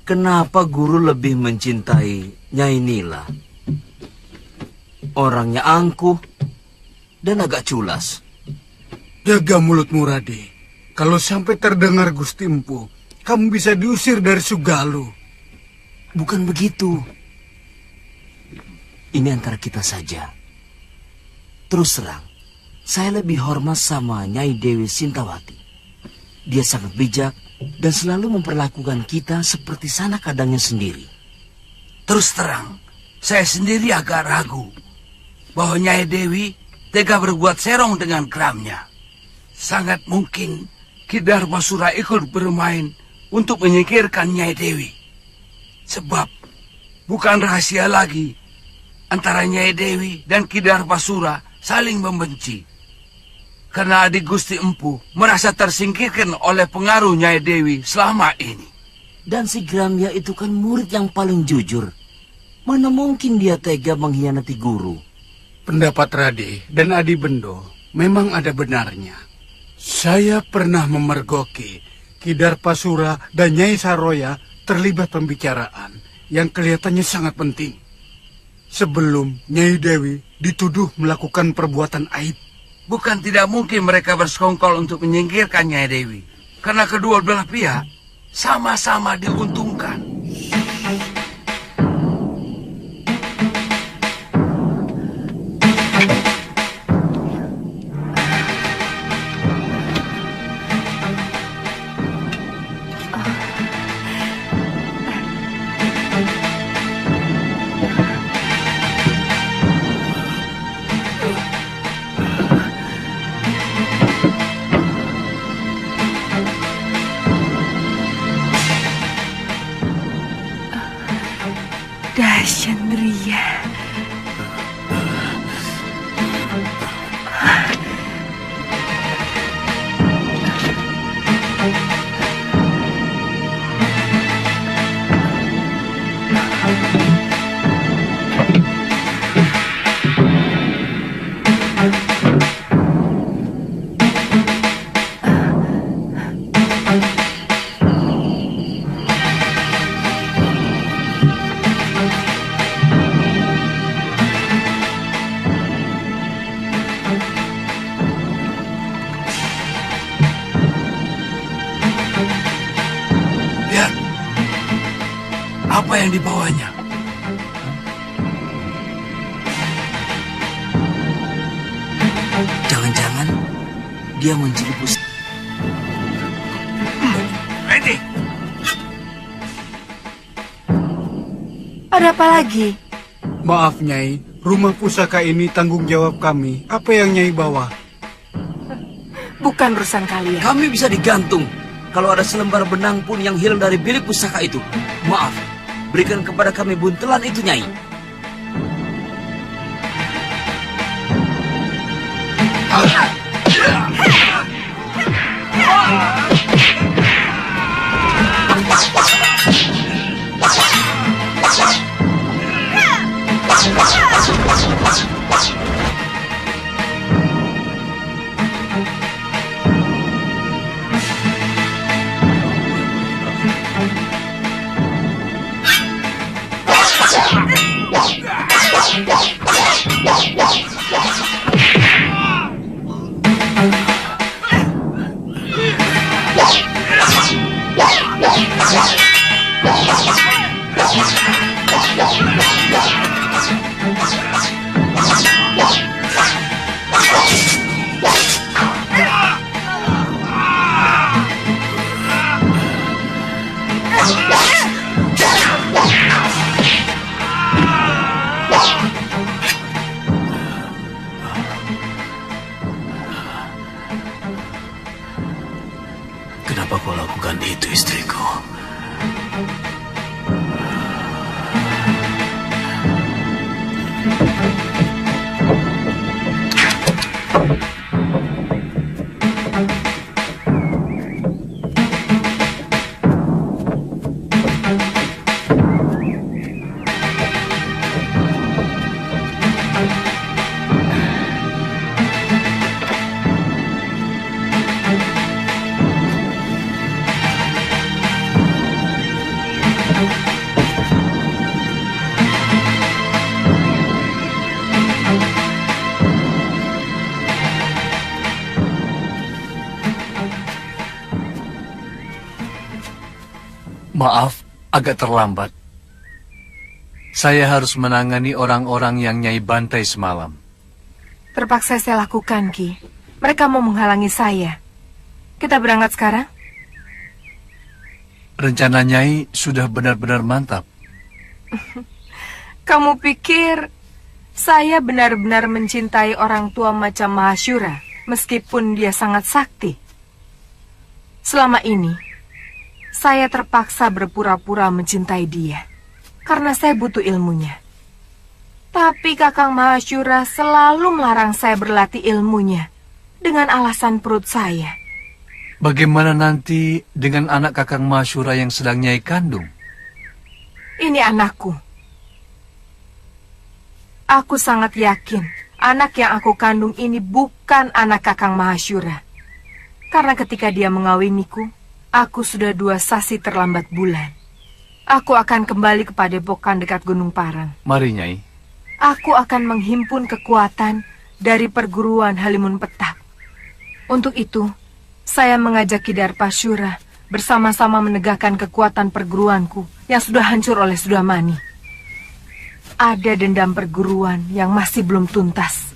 kenapa guru lebih mencintai Nyai Nila? Orangnya angkuh dan agak culas. Jaga mulutmu, Rade. Kalau sampai terdengar Gusti Empu, kamu bisa diusir dari Sugalu. Bukan begitu. Ini antara kita saja. Terus terang, saya lebih hormat sama Nyai Dewi Sintawati. Dia sangat bijak dan selalu memperlakukan kita seperti sanak kadangnya sendiri. Terus terang, saya sendiri agak ragu bahwa Nyai Dewi tega berbuat serong dengan keramnya. Sangat mungkin Ki Darpasura ikut bermain untuk menyingkirkan Nyai Dewi. Sebab bukan rahasia lagi antara Nyai Dewi dan Ki Darpasura saling membenci. Karena adik Gusti Empu merasa tersingkirkan oleh pengaruh Nyai Dewi selama ini. Dan si Gramya itu kan murid yang paling jujur. Mana mungkin dia tega mengkhianati guru? Pendapat Rade dan Adi Bendo memang ada benarnya. Saya pernah memergoki Ki Darpasura dan Nyai Saroya terlibat pembicaraan yang kelihatannya sangat penting. Sebelum Nyai Dewi dituduh melakukan perbuatan aib. Bukan tidak mungkin mereka bersekongkol untuk menyingkirkan Nyai Dewi. Karena kedua belah pihak sama-sama diuntungkan. Dashandriya. Apa yang dibawanya? Jangan-jangan dia mencuri pusaka. Ada apa lagi? Maaf, Nyai. Rumah pusaka ini tanggung jawab kami. Apa yang Nyai bawa? Bukan urusan kalian. Kami bisa digantung kalau ada selembar benang pun yang hilang dari bilik pusaka itu. Maaf, berikan kepada kami buntelan itu, Nyai. Kenapa kau lakukan itu, istriku? Maaf, agak terlambat. Saya harus menangani orang-orang yang Nyai bantai semalam. Terpaksa saya lakukan, Ki. Mereka mau menghalangi saya. Kita berangkat sekarang? Rencana Nyai sudah benar-benar mantap. Kamu pikir saya benar-benar mencintai orang tua macam Mahashura, meskipun dia sangat sakti? Selama ini, saya terpaksa berpura-pura mencintai dia, karena saya butuh ilmunya. Tapi Kakang Mahashura selalu melarang saya berlatih ilmunya, dengan alasan perut saya. Bagaimana nanti dengan anak Kakang Mahashura yang sedang Nyai kandung? Ini anakku. Aku sangat yakin anak yang aku kandung ini bukan anak Kakang Mahashura. Karena ketika dia mengawiniku, aku sudah 2 sasi terlambat bulan. Aku akan kembali ke padepokan dekat Gunung Parang. Mari, Nyai. Aku akan menghimpun kekuatan dari perguruan Halimun Petak. Untuk itu, saya mengajak Ki Darpashura bersama-sama menegakkan kekuatan perguruanku yang sudah hancur oleh Sudamani. Ada dendam perguruan yang masih belum tuntas.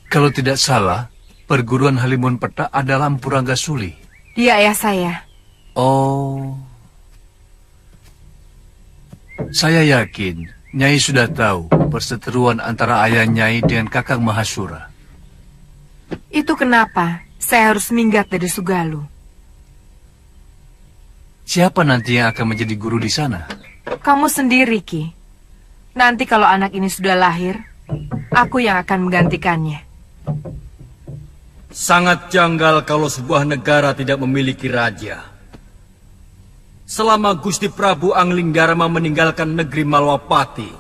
Kalau tidak salah, perguruan Halimun Petak adalah Empu Ranggasuli. Dia ayah saya. Oh. Saya yakin Nyai sudah tahu perseteruan antara ayah Nyai dengan Kakang Mahashura. Itu kenapa saya harus minggat dari Sugalu. Siapa nanti yang akan menjadi guru di sana? Kamu sendiri, Ki. Nanti kalau anak ini sudah lahir, aku yang akan menggantikannya. Sangat janggal kalau sebuah negara tidak memiliki raja. Selama Gusti Prabu Anglingdarma meninggalkan negeri Malwapati,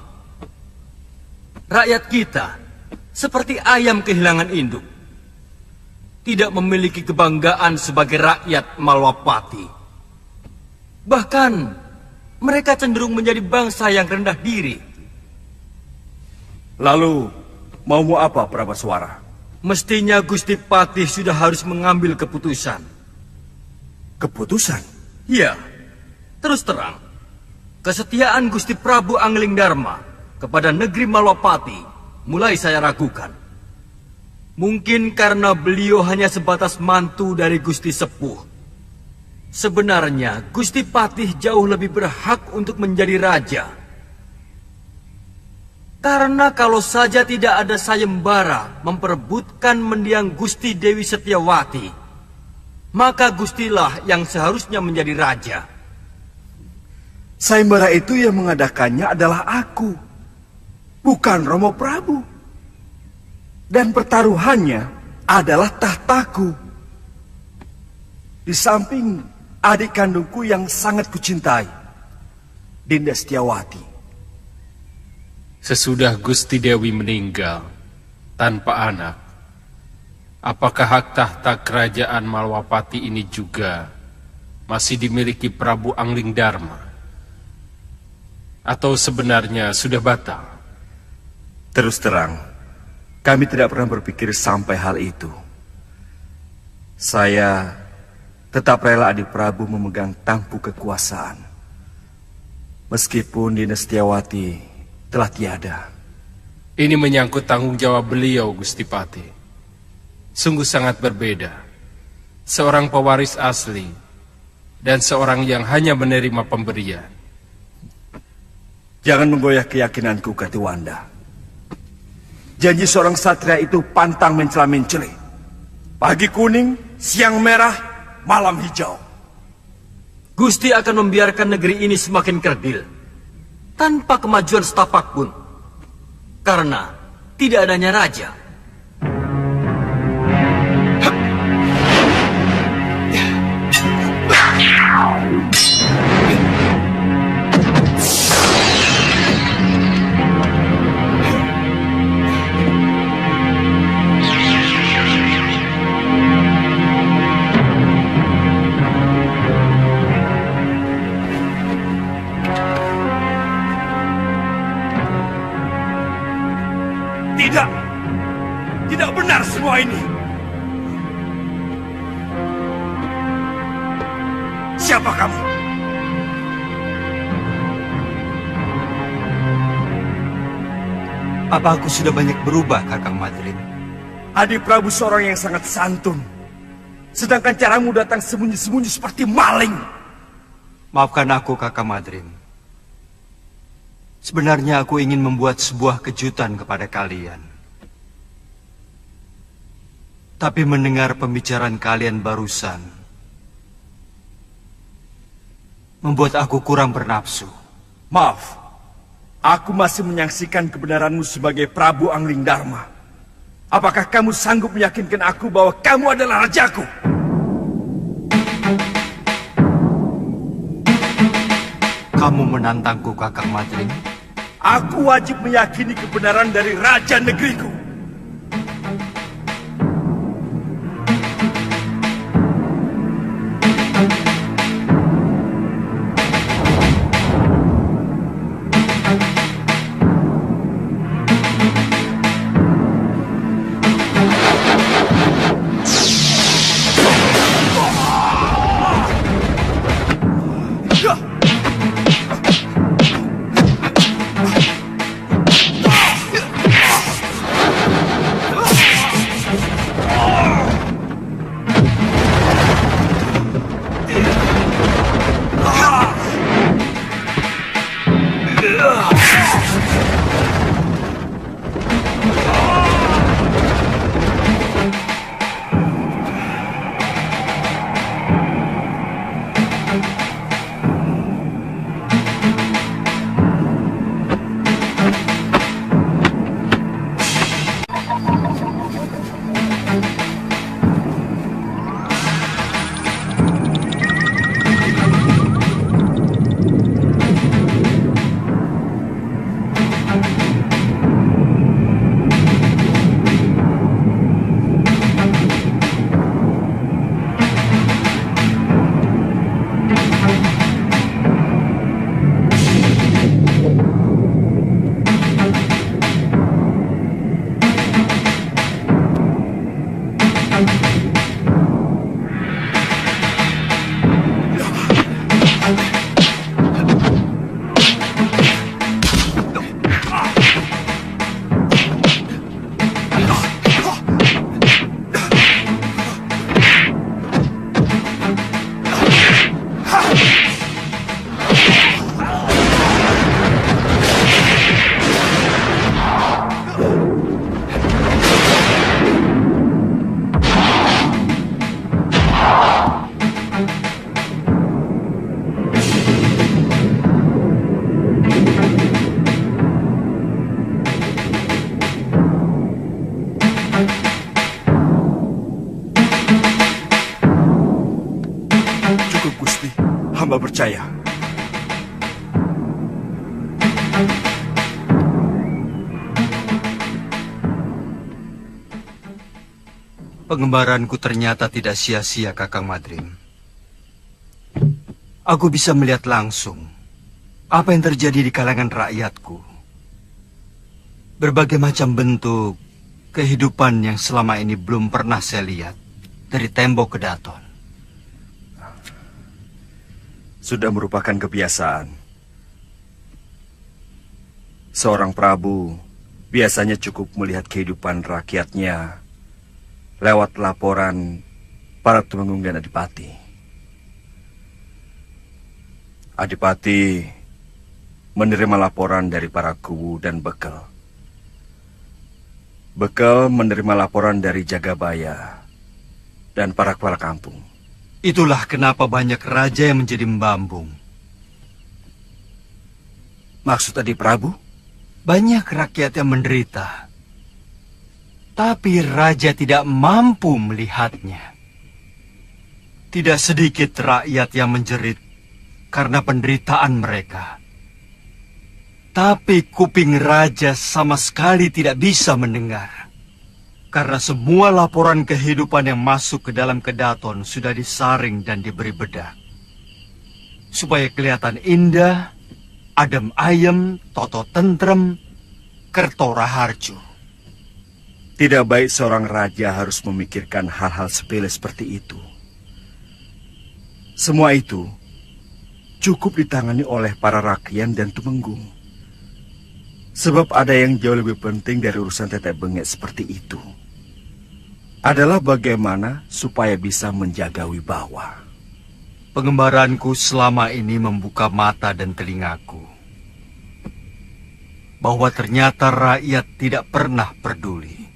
rakyat kita seperti ayam kehilangan induk. Tidak memiliki kebanggaan sebagai rakyat Malwapati. Bahkan mereka cenderung menjadi bangsa yang rendah diri. Lalu, maumu apa, Prabaswara? Mestinya Gusti Patih sudah harus mengambil keputusan. Keputusan? Ya, terus terang. Kesetiaan Gusti Prabu Anglingdarma kepada negeri Malwapati mulai saya ragukan. Mungkin karena beliau hanya sebatas mantu dari Gusti Sepuh. Sebenarnya Gusti Patih jauh lebih berhak untuk menjadi raja. Karena kalau saja tidak ada sayembara memperebutkan mendiang Gusti Dewi Setiawati, maka Gustilah yang seharusnya menjadi raja. Sayembara itu yang mengadakannya adalah aku, bukan Romo Prabu. Dan pertaruhannya adalah tahtaku. Di samping adik kandungku yang sangat kucintai, Dinda Setiawati. Sesudah Gusti Dewi meninggal tanpa anak, apakah hak tahta kerajaan Malwapati ini juga masih dimiliki Prabu Anglingdarma? Atau sebenarnya sudah batal? Terus terang, kami tidak pernah berpikir sampai hal itu. Saya tetap rela adik Prabu memegang tampuk kekuasaan. Meskipun Dinda Setiawati telah tiada. Ini menyangkut tanggung jawab beliau, Gusti Patih. Sungguh sangat berbeda. Seorang pewaris asli dan seorang yang hanya menerima pemberian. Jangan menggoyah keyakinanku, Katiwanda. Janji seorang satria itu pantang mencela-mencela. Pagi kuning, siang merah, malam hijau. Gusti akan membiarkan negeri ini semakin kerdil tanpa kemajuan setapak pun, karena tidak adanya raja. Tidak benar semua ini. Siapa kamu? Apa aku sudah banyak berubah, Kakang Madrim? Adik Prabu seorang yang sangat santun. Sedangkan caramu datang sembunyi-sembunyi seperti maling. Maafkan aku, Kakang Madrim. Sebenarnya aku ingin membuat sebuah kejutan kepada kalian. Tapi mendengar pembicaraan kalian barusan membuat aku kurang bernafsu. Maaf, aku masih menyaksikan kebenaranmu sebagai Prabu Anglingdarma. Apakah kamu sanggup meyakinkan aku bahwa kamu adalah rajaku? Kamu menantangku, Kakang Madrim? Aku wajib meyakini kebenaran dari raja negeriku. Cukup, Gusti. Hamba percaya. Pengembaranku ternyata tidak sia-sia, Kakang Madrim. Aku bisa melihat langsung apa yang terjadi di kalangan rakyatku. Berbagai macam bentuk kehidupan yang selama ini belum pernah saya lihat dari tembok ke daton. Sudah merupakan kebiasaan. Seorang prabu biasanya cukup melihat kehidupan rakyatnya lewat laporan para tumenggung dan adipati. Adipati menerima laporan dari para kuwu dan bekel. Bekel menerima laporan dari Jagabaya dan para kepala kampung. Itulah kenapa banyak raja yang menjadi membambung. Maksud Adi Prabu? Banyak rakyat yang menderita, tapi raja tidak mampu melihatnya. Tidak sedikit rakyat yang menjerit karena penderitaan mereka. Tapi kuping raja sama sekali tidak bisa mendengar. Karena semua laporan kehidupan yang masuk ke dalam kedaton sudah disaring dan diberi bedak. Supaya kelihatan indah, adem ayem, toto tentrem, kerto raharjo. Tidak baik seorang raja harus memikirkan hal-hal sepele seperti itu. Semua itu cukup ditangani oleh para rakyat dan tumenggung. Sebab ada yang jauh lebih penting dari urusan tetek bengek seperti itu. Adalah bagaimana supaya bisa menjaga wibawa. Pengembaranku selama ini membuka mata dan telingaku. Bahwa ternyata rakyat tidak pernah peduli.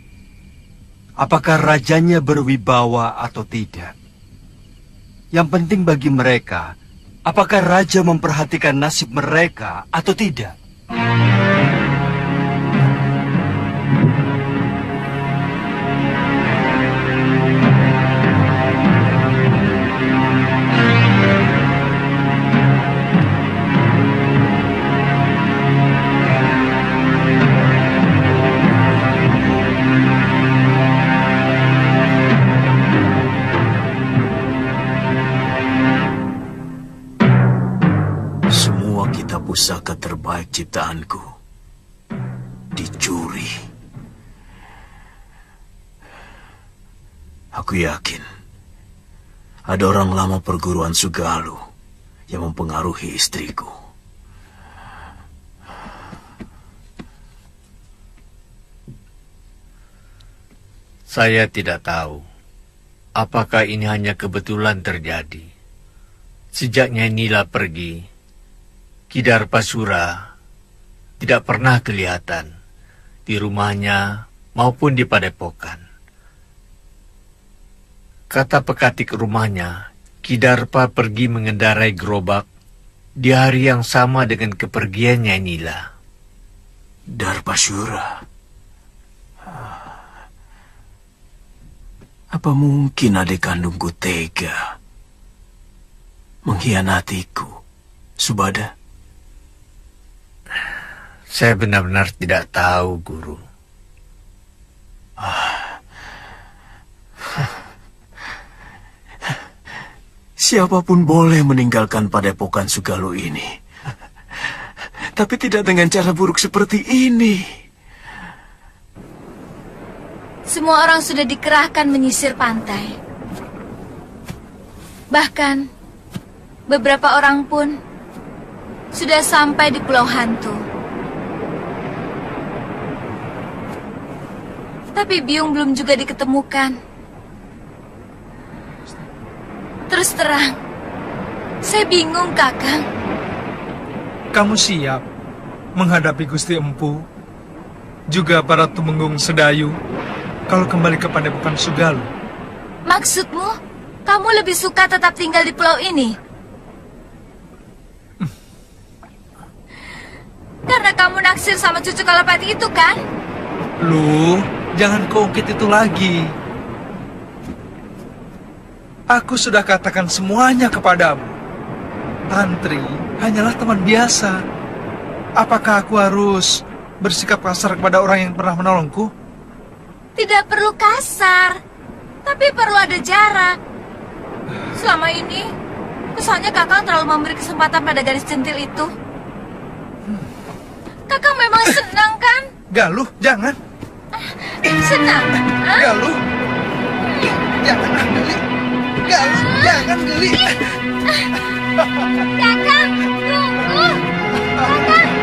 Apakah rajanya berwibawa atau tidak? Yang penting bagi mereka, apakah raja memperhatikan nasib mereka atau tidak? Pusaka terbaik ciptaanku dicuri. Aku yakin ada orang lama perguruan Sugalu yang mempengaruhi istriku. Saya tidak tahu apakah ini hanya kebetulan terjadi. Sejak Nyai Nila pergi, Kidarpasura tidak pernah kelihatan di rumahnya maupun di padepokan. Kata pekatik rumahnya, Kidarpa pergi mengendarai gerobak di hari yang sama dengan kepergian Nyai Nila. Darpasura. Apa mungkin adik kandungku tega mengkhianatiku, Subada? Saya benar-benar tidak tahu, Guru. Siapapun boleh meninggalkan padepokan Sugalu ini. Tapi tidak dengan cara buruk seperti ini. Semua orang sudah dikerahkan menyisir pantai. Bahkan, beberapa orang pun sudah sampai di Pulau Hantu. Tapi Biung belum juga diketemukan. Terus terang, saya bingung, Kakang. Kamu siap menghadapi Gusti Empu, juga para tumenggung Sedayu, kalau kembali ke padepokan Sugalu? Maksudmu, kamu lebih suka tetap tinggal di pulau ini? Karena kamu naksir sama cucu Kalapati itu, kan? Lu, jangan keungkit itu lagi. Aku sudah katakan semuanya kepadamu. Tantri hanyalah teman biasa. Apakah aku harus bersikap kasar kepada orang yang pernah menolongku? Tidak perlu kasar, tapi perlu ada jarak. Selama ini, kesannya Kakang terlalu memberi kesempatan pada gadis centil itu. Kakang memang senang kan? Galuh, jangan. Senang? Galuh. Jangan, Geli. Galuh, jangan, Geli. Kakang, tunggu. Kakang.